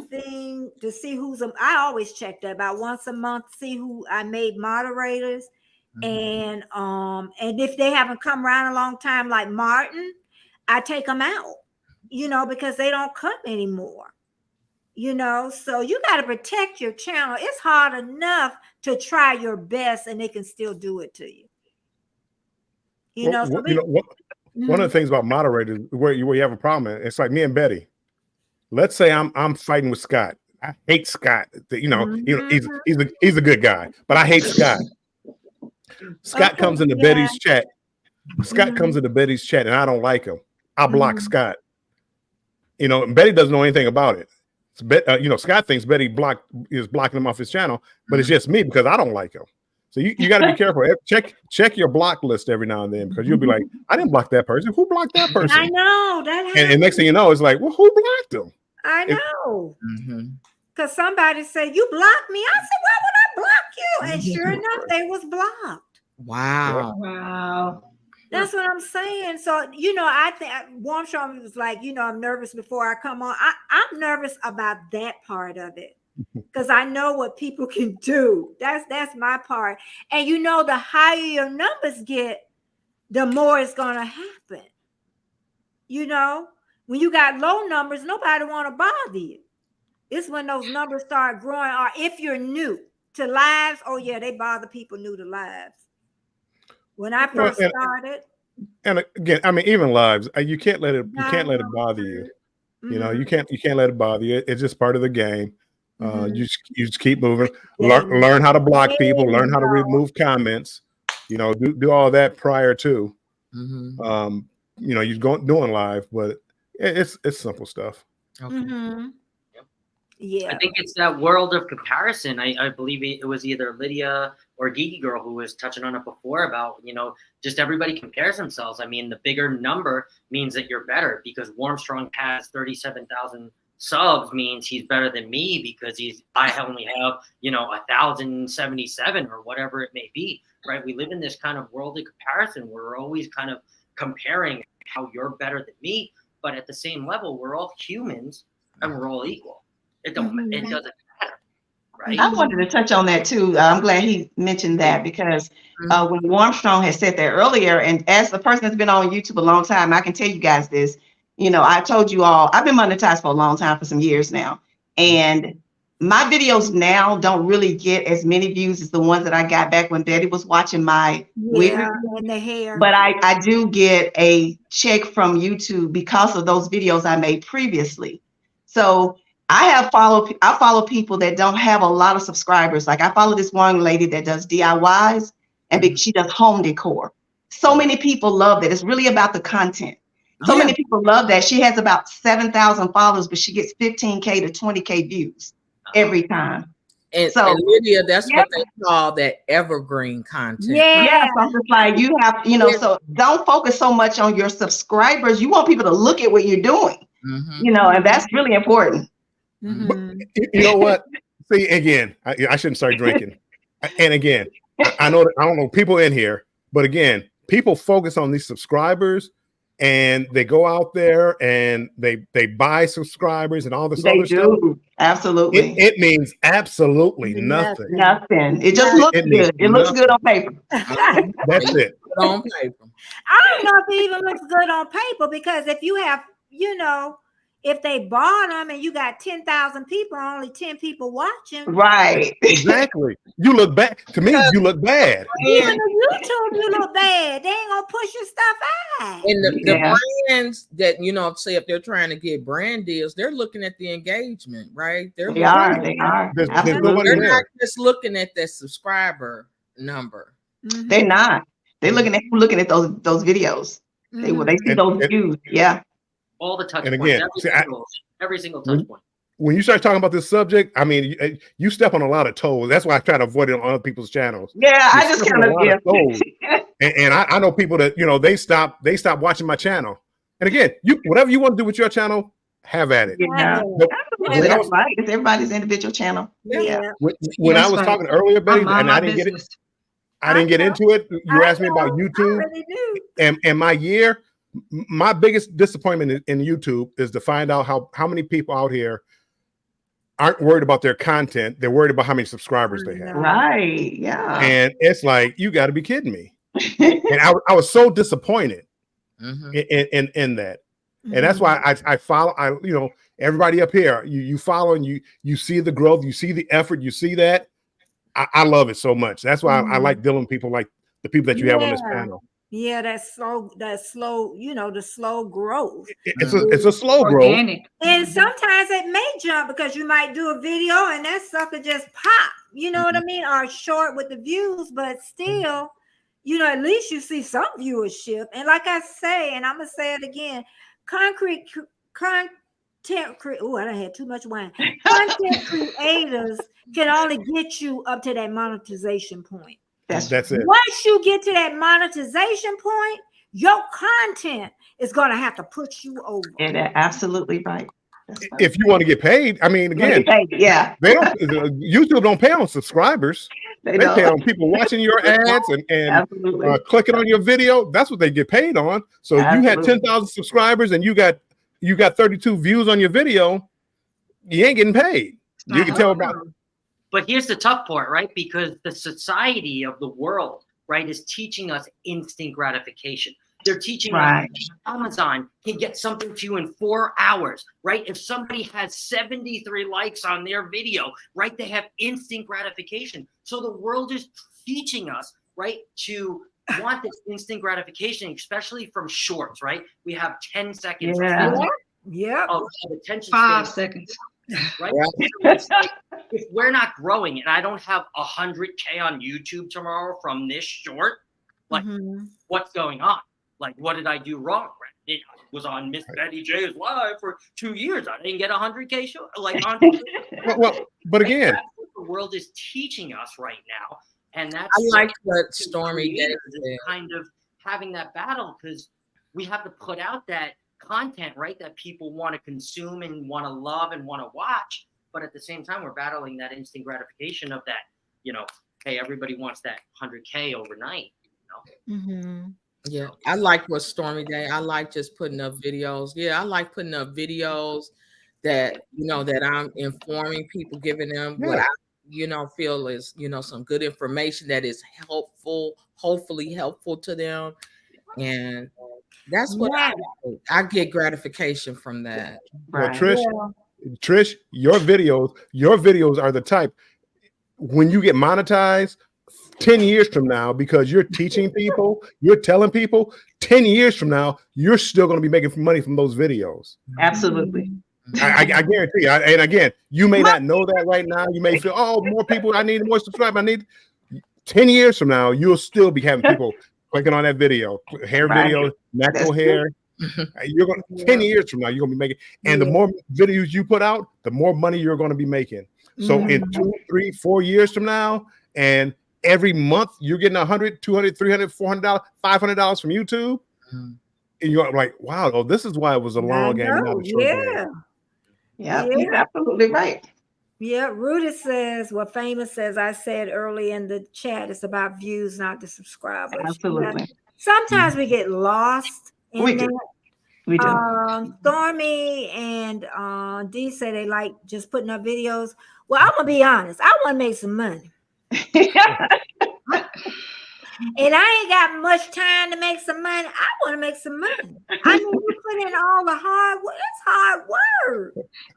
thing to see who's I always check that about once a month, see who I made moderators. And if they haven't come around a long time, like Martin, I take them out, you know, because they don't come anymore. You know, so you got to protect your channel. It's hard enough to try your best, and they can still do it to you. You know, so one of the things about moderators where you have a problem, it's like me and Betty. Let's say I'm fighting with Scott. I hate Scott. You know, he's a good guy, but I hate Scott. Scott comes into Betty's chat. Scott comes into Betty's chat, and I don't like him. I block Scott. You know, and Betty doesn't know anything about it. You know, Scott thinks Betty is blocking him off his channel, but it's just me because I don't like him. So you got to be careful. Check your block list every now and then, because you'll be like, I didn't block that person. Who blocked that person? I know that happens. And next thing you know, it's like, well, who blocked them? I know. Because somebody said, you blocked me. I said, why would I block you? And sure enough, they was blocked. Wow. That's what I'm saying. So, you know, I think Warmstrom was like, you know, I'm nervous before I come on. I'm nervous about that part of it, because I know what people can do. That's my part. And you know, the higher your numbers get, the more it's gonna happen. You know, when you got low numbers, nobody want to bother you. It's when those numbers start growing, or if you're new to lives, they bother people new to lives. When I first started. And again, I mean, even lives, you can't let it bother you. You know, you can't let it bother you. It's just part of the game. You just keep moving. Learn how to block people. Learn how to remove comments. You know, do all that prior to. You know, you're doing live, but it's simple stuff. Yeah, I think it's that world of comparison. I believe it was either Lydia or Geeky Girl who was touching on it before about, you know, just everybody compares themselves. I mean, the bigger number means that you're better, because Warmstrong has 37,000 subs means he's better than me because I only have, you know, 1,077 or whatever it may be, right? We live in this kind of worldly comparison where we're always kind of comparing how you're better than me, but at the same level, we're all humans and we're all equal. It doesn't matter, right? I wanted to touch on that too. I'm glad he mentioned that, because when Warmstrong had said that earlier, and as the person that's been on YouTube a long time, I can tell you guys this. You know, I told you all, I've been monetized for a long time, for some years now, and my videos now don't really get as many views as the ones that I got back when Betty was watching my and the hair. But I do get a check from YouTube because of those videos I made previously. So I follow people that don't have a lot of subscribers. Like I follow this one lady that does DIYs, and she does home decor. So many people love that. It's really about the content. So many people love that. She has about 7,000 followers, but she gets 15K to 20K views every time. And Lydia, that's what they call that evergreen content. Yeah, so I'm just like, you have, you know, so don't focus so much on your subscribers. You want people to look at what you're doing, you know, and that's really important. But you know what? See, again, I shouldn't start drinking. And again, I don't know people in here, but again, people focus on these subscribers, and they go out there and they buy subscribers and all this other stuff. Absolutely. It means absolutely nothing. Nothing. It just looks good. It looks good on paper. That's it. On paper. I don't know if it even looks good on paper, because if you have, you know, if they bought them and you got 10,000 people, only 10 people watching. Right. Exactly. You look bad. To me, you look bad. Even on YouTube, you look bad. They ain't gonna push your stuff out. And the brands that, you know, say if they're trying to get brand deals, they're looking at the engagement, right? They are. They're not just looking at the subscriber number. They're not. They're looking at those videos. They see those views. Yeah. All the touch And points. again, Every single touch point. When you start talking about this subject, I mean, you step on a lot of toes. That's why I try to avoid it on other people's channels. Yeah, I just kind of and I know people that they stop watching my channel. And again, whatever you want to do with your channel, have at it. Yeah, it's everybody's individual channel. Yeah. When I was talking earlier, Betty, and I didn't get it. I didn't get into it. You asked me about YouTube, and my biggest disappointment in YouTube is to find out how many people out here aren't worried about their content. They're worried about how many subscribers they have. Right. Yeah. And it's like, you got to be kidding me. And I was so disappointed in that. And that's why I follow, everybody up here, you follow and you see the growth, you see the effort, you see that. I love it so much. That's why I like dealing with people like the people that you have on this panel. Yeah, that's slow, the slow growth. It's a slow growth. And sometimes it may jump because you might do a video and that sucker just pop. You know what I mean? Or short with the views, but still, at least you see some viewership. And like I say, and I'm gonna say it again, content I done had too much wine. Content creators can only get you up to that monetization point. That's it. Once you get to that monetization point, your content is going to have to push you over. Yeah, that's absolutely right. If you want to get paid, I mean, again, they don't. YouTube don't pay on subscribers. They pay on people watching your ads and clicking on your video. That's what they get paid on. So you had 10,000 subscribers and you got 32 views on your video. You ain't getting paid. You can tell about. But here's the tough part, right? Because the society of the world, right, is teaching us instant gratification. They're teaching us Amazon can get something to you in 4 hours, right? If somebody has 73 likes on their video, right, they have instant gratification. So the world is teaching us, right, to want this instant gratification, especially from shorts, right? We have 10 seconds. Of attention. 5 seconds. Right? It's like, if we're not growing and I don't have 100K on YouTube tomorrow from this short, like what's going on? Like, what did I do wrong? Right? I was on Miss Betty J's Live for 2 years. I didn't get 100K short. Like, but again, that's what the world is teaching us right now, and that's I like what Stormy did. Kind of having that battle because we have to put out that content, right, that people want to consume and want to love and want to watch, but at the same time we're battling that instant gratification of that, hey, everybody wants that 100K overnight. Yeah, I like what Stormy did. I like just putting up videos. I like putting up videos that that I'm informing people, giving them what I feel is some good information that is helpful, hopefully helpful to them. And that's what I get gratification from that. Well, Trish, your videos are the type when you get monetized 10 years from now, because you're teaching people, you're telling people 10 years from now, you're still going to be making money from those videos. Absolutely. I guarantee you. And again, you may not know that right now. You may feel, more people, I need more subscribers. 10 years from now, you'll still be having people clicking on that video, hair video, natural hair. You're going 10 years from now, you're going to be making, and the more videos you put out, the more money you're going to be making. So in 2, 3, 4 years from now, and every month you're getting $100, $200, $300, $400, $500 from YouTube. And you're like, wow, this is why it was a long game. Not a short game. You're absolutely right. Yeah, Rudy says, what Famous says, I said early in the chat, it's about views, not the subscribers. Absolutely. Sometimes we get lost in that. We do. Stormy and Dee say they like just putting up videos. Well, I'm going to be honest. I want to make some money. And I ain't got much time to make some money. I want to make some money. I mean, you put in all the hard work. It's hard work.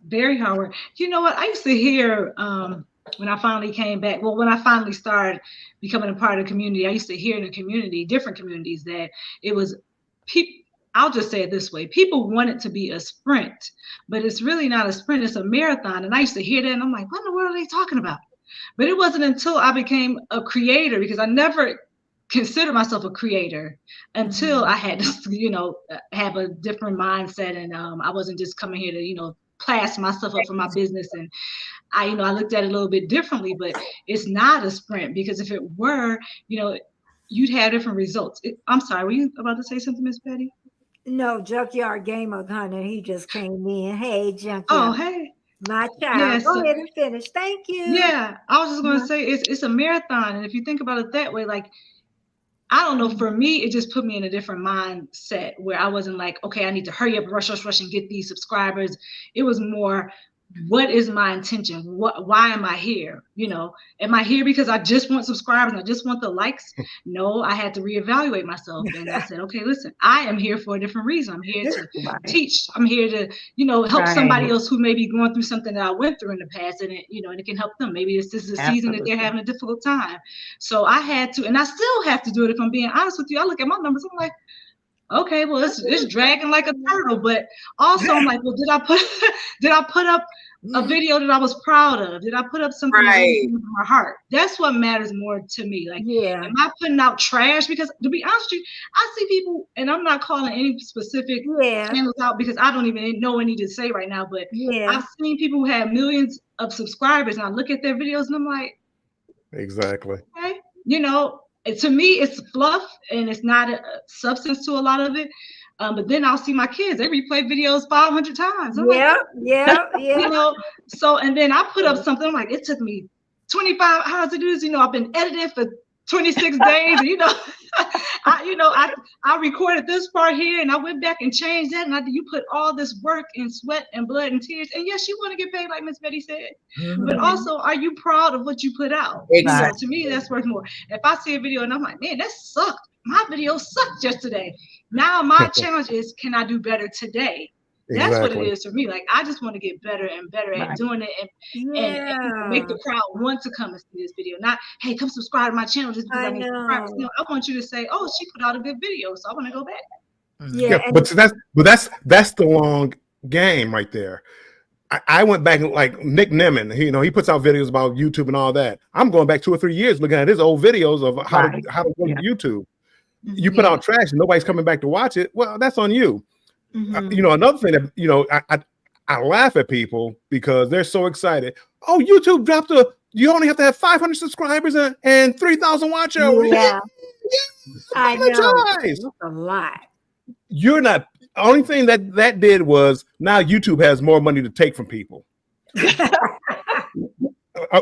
Very hard work. You know what? I used to hear when I finally came back. Well, when I finally started becoming a part of the community, I used to hear in the community, different communities, that it was people. I'll just say it this way. People want it to be a sprint, but it's really not a sprint. It's a marathon. And I used to hear that and I'm like, what in the world are they talking about? But it wasn't until I became a creator, because I never consider myself a creator until I had to, have a different mindset, and I wasn't just coming here to, plaster myself up for my business. And I looked at it a little bit differently, but it's not a sprint, because if it were, you'd have different results. I'm sorry, were you about to say something, Miss Betty? No, Junkyard Gamer Hunter, he just came in. Hey, Junkyard. Oh, hey. My child. Go ahead and finish. Thank you. Yeah, I was just going to say it's a marathon. And if you think about it that way, like, I don't know, for me, it just put me in a different mindset where I wasn't like, okay, I need to hurry up, rush, and get these subscribers. It was more, what is my intention? Why am I here? Am I here because I just want subscribers and I just want the likes? No, I had to reevaluate myself. And I said, okay, listen, I am here for a different reason. I'm here to teach. I'm here to, help somebody else who may be going through something that I went through in the past, and it can help them. Maybe this is a season that they're having a difficult time. So I had to, and I still have to do it. If I'm being honest with you, I look at my numbers, I'm like, okay, well, it's dragging like a turtle, but also I'm like, well, did I put up a video that I was proud of? Did I put up something from my heart? That's what matters more to me. Like, am I putting out trash? Because to be honest with you, I see people, and I'm not calling any specific channels out because I don't even know any to say right now, but I've seen people who have millions of subscribers, and I look at their videos and I'm like, exactly. Okay, to me, it's fluff and it's not a substance to a lot of it. But then I'll see my kids, they replay videos 500 times. I'm so, and then I put up something, I'm like, it took me 25 hours to do this. I've been editing for 26 days. And, I recorded this part here and I went back and changed that. And you put all this work and sweat and blood and tears. And yes, you want to get paid, like Miss Betty said. But also, are you proud of what you put out? So to me, that's worth more. If I see a video and I'm like, man, that sucked. My video sucked yesterday. Now my challenge is, can I do better today? That's what it is for me. Like, I just want to get better and better at doing it and make the crowd want to come and see this video. Not, hey, come subscribe to my channel just because I need subscribers. No, I want you to say, oh, she put out a good video, so I want to go back. That's the long game right there. I went back, like Nick Nimmin, he puts out videos about YouTube and all that. I'm going back 2 or 3 years looking at his old videos of how to go to YouTube. You put out trash and nobody's coming back to watch it. Well, that's on you. Another thing that I laugh at people because they're so excited. Oh, YouTube dropped you only have to have 500 subscribers and 3,000 watch hours. I know. That's a lot. You're not. Only thing that did was now YouTube has more money to take from people.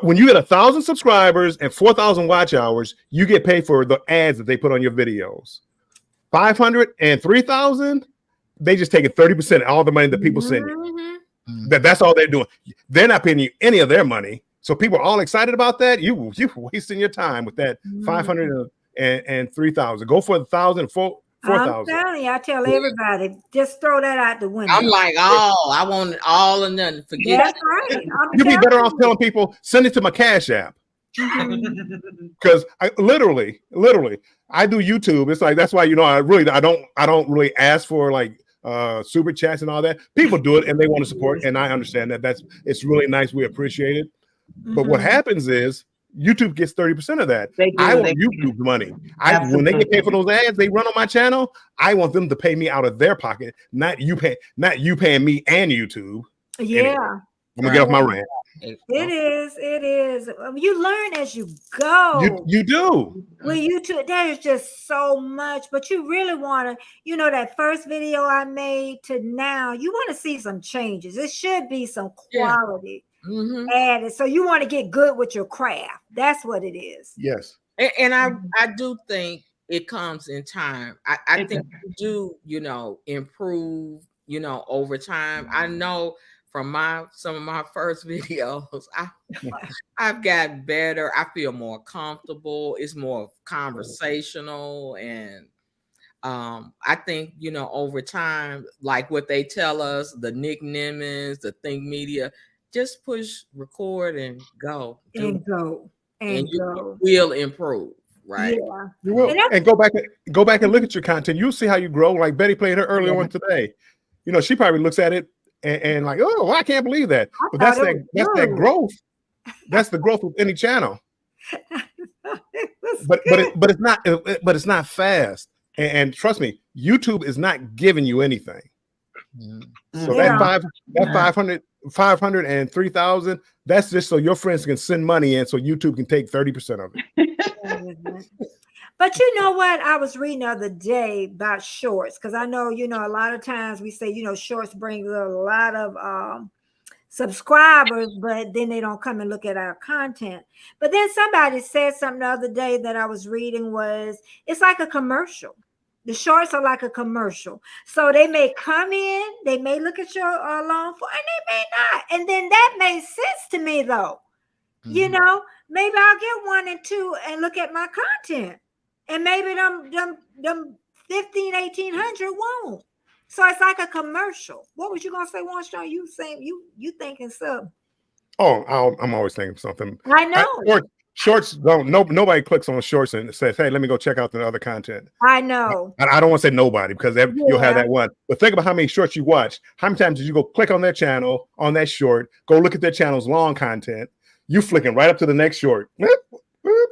When you get 1,000 subscribers and 4,000 watch hours, you get paid for the ads that they put on your videos. 500 and 3,000, they just take 30% of all the money that people send you. That's all they're doing. They're not paying you any of their money. So people are all excited about that. You wasting your time with that 500 and 3,000. Go for 1,000, 4,000. I'm telling you, I tell everybody, just throw that out the window. I'm like, I want it all or nothing. Forget That's right. You'd be better off telling people, send it to my Cash App. Because I literally, I do YouTube. It's like, that's why, I don't really ask for like super chats and all that. People do it and they want to support, and I understand that. It's really nice. We appreciate it. But what happens is YouTube gets 30% of that. I want YouTube money. When they get paid for those ads they run on my channel, I want them to pay me out of their pocket, not you paying me and YouTube. Yeah. Anyway, I'm gonna get off my rant. It is. You learn as you go. You do. Well, YouTube, there is just so much, but you really want to, that first video I made to now, you want to see some changes. It should be some quality. Added. So you want to get good with your craft. That's what it is. Yes. And I do think it comes in time. I think you do, improve, over time. I know from some of my first videos, I've got better. I feel more comfortable. It's more conversational. And I think, over time, like what they tell us, the Nick Nimmons, the Think Media, just push record and go. And you will improve, right? Yeah. You will. And go back and look at your content. You'll see how you grow. Like Betty played her earlier on today. She probably looks at it and like, oh, I can't believe that. But that's that growth. That's the growth of any channel. It was it's not fast. And trust me, YouTube is not giving you anything. So that 500 and 3,000, that's just so your friends can send money in, so YouTube can take 30% of it. But you know what? I was reading the other day about shorts, because I know, a lot of times we say, shorts bring a lot of subscribers, but then they don't come and look at our content. But then somebody said something the other day that I was reading was, it's like a commercial. The shorts are like a commercial. So they may come in, they may look at your long form, and they may not. And then that made sense to me, though. Maybe I'll get 1 and 2 and look at my content. And maybe them 15, 1,800 won't. So it's like a commercial. What was you gonna say, Warmstrong? You saying you thinking something? Oh, I'm always thinking something. I know. Shorts don't. Nobody clicks on shorts and says, "Hey, let me go check out the other content." I know. I don't want to say nobody, because you'll have that one. But think about how many shorts you watch. How many times did you go click on their channel, on that short, go look at their channel's long content? You flicking right up to the next short.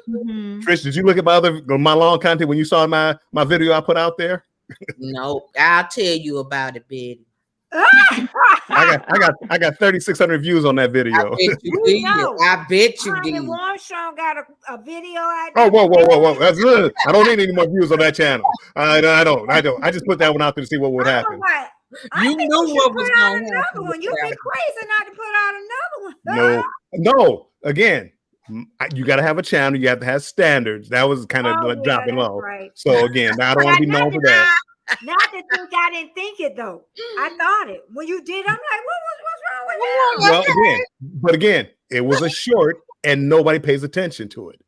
Trish, did you look at my long content when you saw my video I put out there? No, I'll tell you about it, Betty. I got 3,600 views on that video. I bet you did. I bet you did. Warmstrong got a video out. Oh, whoa! That's good. I don't need any more views on that channel. I don't. I just put that one out there to see what would happen. You knew what was going to happen. You'd be crazy not to put out another one. No. Again, you got to have a channel. You have to have standards. That was kind of dropping low. Right. So again, I don't want to be known for that. Not to think I didn't think it though. I thought it. When you did, I'm like, what's wrong with that? Well, again, it was a short and nobody pays attention to it.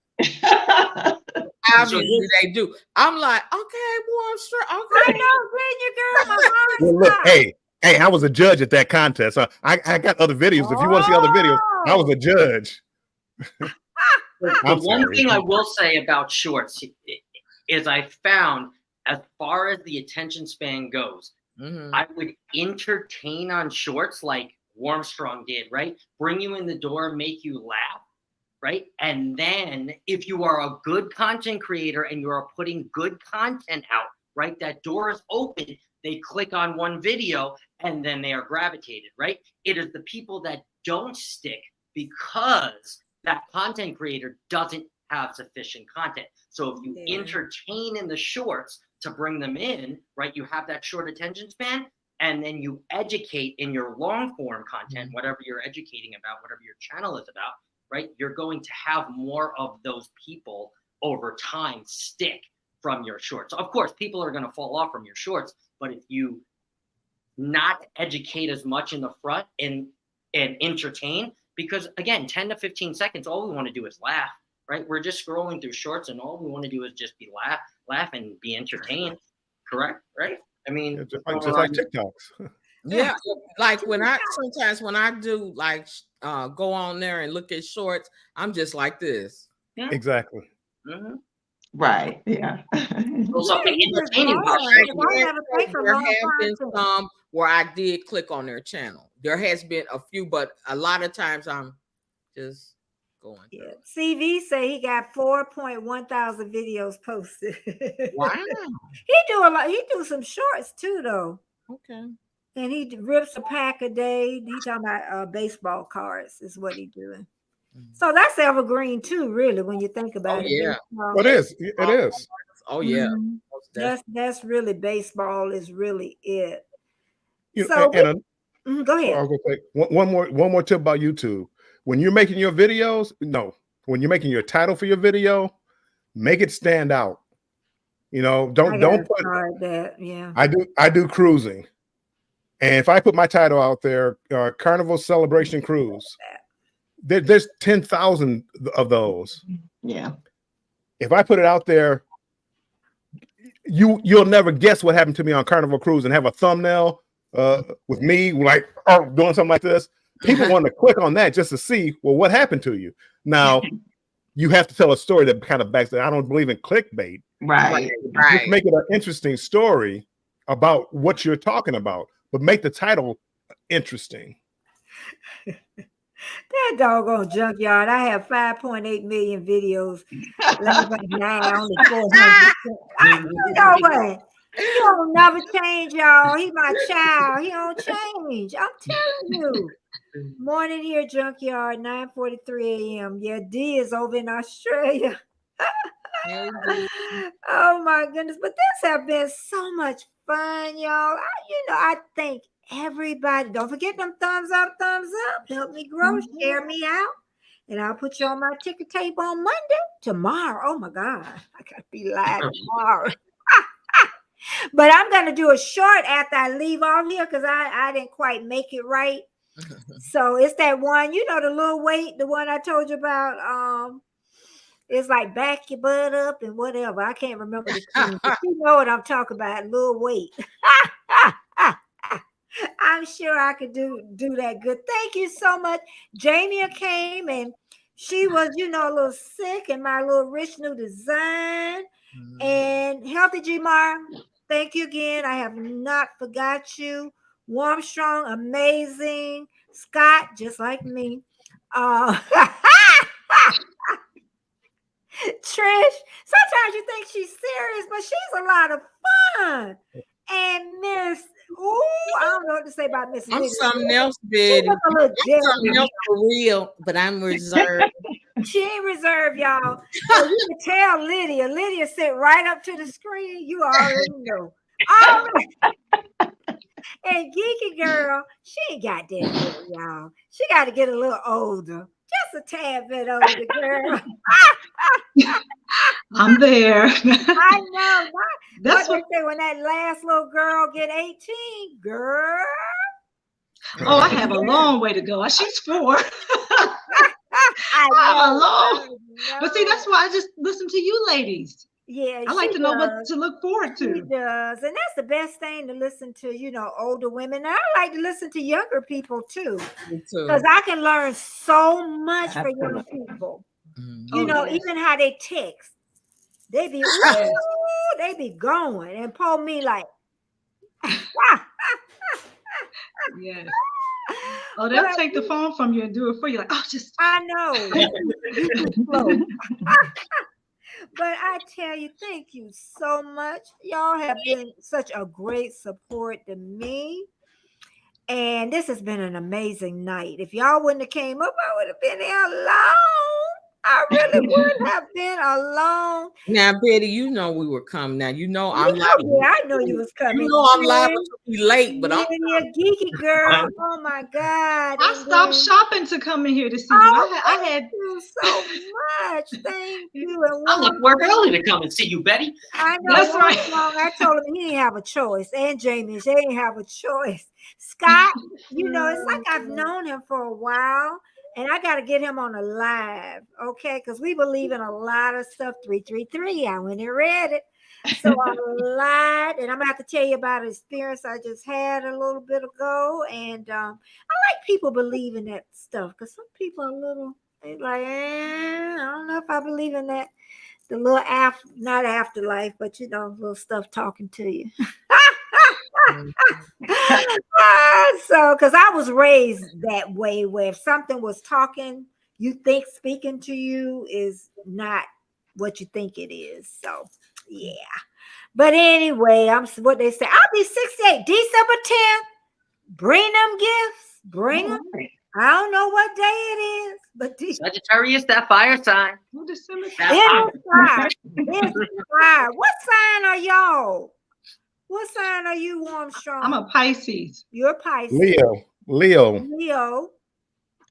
Obviously they do. I'm like, okay, Warmstrong. Okay. I know, didn't you, girl? My heart Well, look, hey, I was a judge at that contest. So I got other videos. If you want to see other videos, I was a judge. The one thing I will say about shorts is I found, as far as the attention span goes, I would entertain on shorts like Warmstrong did, right? Bring you in the door, make you laugh, right? And then if you are a good content creator and you are putting good content out, right? That door is open. They click on one video and then they are gravitated, right? It is the people that don't stick because that content creator doesn't have sufficient content. So if you entertain in the shorts to bring them in, right, you have that short attention span, and then you educate in your long form content, whatever you're educating about, whatever your channel is about, right, you're going to have more of those people over time stick from your shorts. Of course, people are going to fall off from your shorts, but if you not educate as much in the front and entertain, because again, 10 to 15 seconds, all we want to do is laugh, right? We're just scrolling through shorts and all we want to do is just be laugh and be entertained. Correct? Right? I mean, just like TikToks. Yeah, like sometimes when I do like go on there and look at shorts, I'm just like this. Yeah. Exactly. Right. Yeah. Something entertaining. There have been some where I did click on their channel. There has been a few, but a lot of times I'm just going. Yeah. CV say he got 4.1 thousand videos posted. Wow. He do a lot. He do some shorts too, though. Okay. And he rips a pack a day. He talking about baseball cards is what he doing. So that's evergreen too, really, when you think about it. Yeah. It is. It is. Oh yeah. That's really baseball is really it. So go ahead. I was gonna say one more tip about YouTube. When you're making your videos, when you're making your title for your video, make it stand out. Don't put that. Yeah. I do cruising. And if I put my title out there, Carnival Celebration Cruise, there's 10,000 of those. Yeah. If I put it out there, you'll never guess what happened to me on Carnival Cruise and have a thumbnail with me like doing something like this. People want to click on that just to see, well, what happened to you. Now, you have to tell a story that kind of backs that. I don't believe in clickbait. Right. Just make it an interesting story about what you're talking about, but make the title interesting. That doggone junkyard. I have 5.8 million videos. Like now, only 400. You know what? He don't never change, y'all. He my child. He don't change. I'm telling you. Morning here, junkyard, 9:43 a.m. Yeah, D is over in Australia. Oh my goodness. But this have been so much fun, y'all. I thank everybody. Don't forget them thumbs up. Help me grow. Share me out. And I'll put you on my ticker tape on Monday. Tomorrow. Oh my God. I gotta be live tomorrow. But I'm gonna do a short after I leave off here because I didn't quite make it right. So it's that one, the little weight, the one I told you about. It's like back your butt up and whatever. I can't remember the tune, but you know what I'm talking about, little weight. I'm sure I could do that good. Thank you so much. Jamie came and she was, a little sick in my little rich new design. And Healthy G-Mar, thank you again. I have not forgot you. Warm, strong, amazing. Scott, just like me. Trish, sometimes you think she's serious, but she's a lot of fun. And Miss, I don't know what to say about Miss. I'm something else, Betty. I'm something else for real, but I'm reserved. She ain't reserved, y'all. So you can tell Lydia. Lydia sit right up to the screen. You already know. And Geeky Girl, she ain't got that yet, y'all. She got to get a little older. Just a tad bit older, girl. I'm there. I know. That's what they say when that last little girl get 18, girl. Oh, I have a long way to go. She's 4. I know. But see, that's why I just listen to you ladies. Yeah, I like to know what to look forward to. She does, and that's the best thing to listen to. Older women. And I like to listen to younger people too, because I can learn so much from young people. Even how they text, they be they be going and pull me like. Yeah. Oh, they'll take the phone from you and do it for you. Like, just. I know. But I tell you, thank you so much. Y'all have been such a great support to me. And this has been an amazing night. If y'all wouldn't have came up, I would have been here alone. I really would have been alone. Now, Betty, we were coming. Now, I'm liable. Yeah, I know you was coming. I'm liable to be late, but I'm a geeky girl. Oh my God! I stopped shopping to come in here to see you. I had you so much. Thank you. And I left work early to come and see you, Betty. I know. That's right. I told him he didn't have a choice, and Jamie, they didn't have a choice. Scott, it's like I've known him for a while. And I got to get him on a live, okay? Because we believe in a lot of stuff. 333. I went and read it. So I lied, and I'm going to have to tell you about an experience I just had a little bit ago. And I like people believing that stuff because some people are a little, they're like, I don't know if I believe in that. The little not afterlife, but little stuff talking to you. So, because I was raised that way, where if something was talking, you think speaking to you is not what you think it is. So, yeah. But anyway, what they say. I'll be 68 December 10th. Bring them gifts. Bring them. I don't know what day it is, but Sagittarius, that fire sign. December. It's fire. What sign are y'all? What sign are you, Armstrong? I'm a Pisces. You're a Pisces. Leo.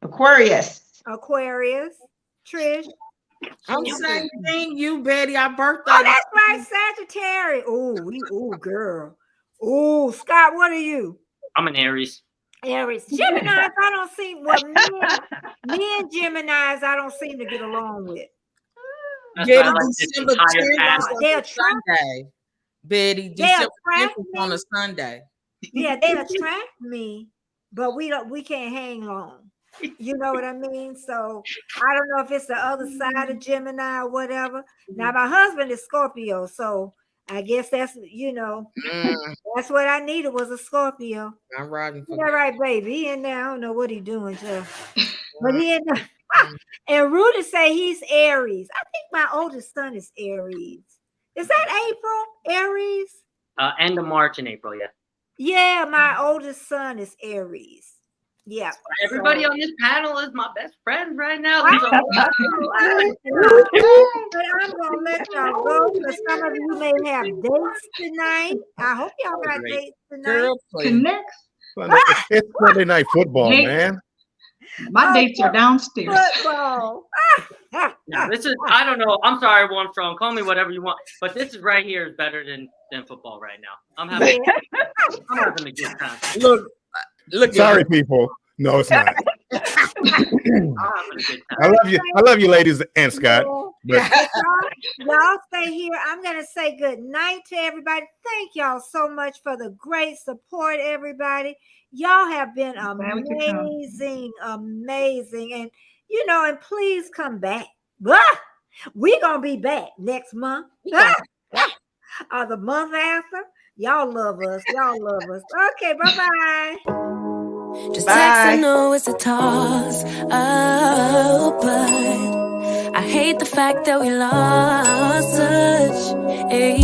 Aquarius. Trish. I'm saying thing, you, Betty. Our birthday. Oh, that's right, Sagittarius. Oh, girl. Oh, Scott, what are you? I'm an Aries. Geminis, I don't see me and Geminis, I don't seem to get along with. Betty, December 10th They're Sunday. Betty, December 10th on a Sunday. Yeah, they attract me, but we can't hang long. You know what I mean? So I don't know if it's the other side of Gemini or whatever. Now my husband is Scorpio, so I guess that's that's what I needed was a Scorpio. I'm riding for that right, baby. He in there. I don't know what he doing, so But he and Rudy say he's Aries. I think my oldest son is Aries. Is that April? Aries? End of March and April, yeah. Yeah, my oldest son is Aries. Yeah. Everybody on this panel is my best friend right now. But I'm gonna let y'all go because some of you may have dates tonight. I hope y'all got dates tonight. Girl, Connects. It's Sunday night football, man. My dates are downstairs. Football. Yeah, this is, I don't know. I'm sorry, Armstrong. Call me whatever you want. But this is right here is better than football right now. I'm having a good time. Look. Sorry, people. No, it's not. I'm having a good time. I love you, ladies and Scott. But y'all stay here. I'm gonna say good night to everybody. Thank y'all so much for the great support, everybody. Y'all have been amazing, and and please come back. We gonna be back next month. Or the month after. Y'all love us. Okay, bye-bye. Just text and know it's a toss. Oh, but I hate the fact that we lost such a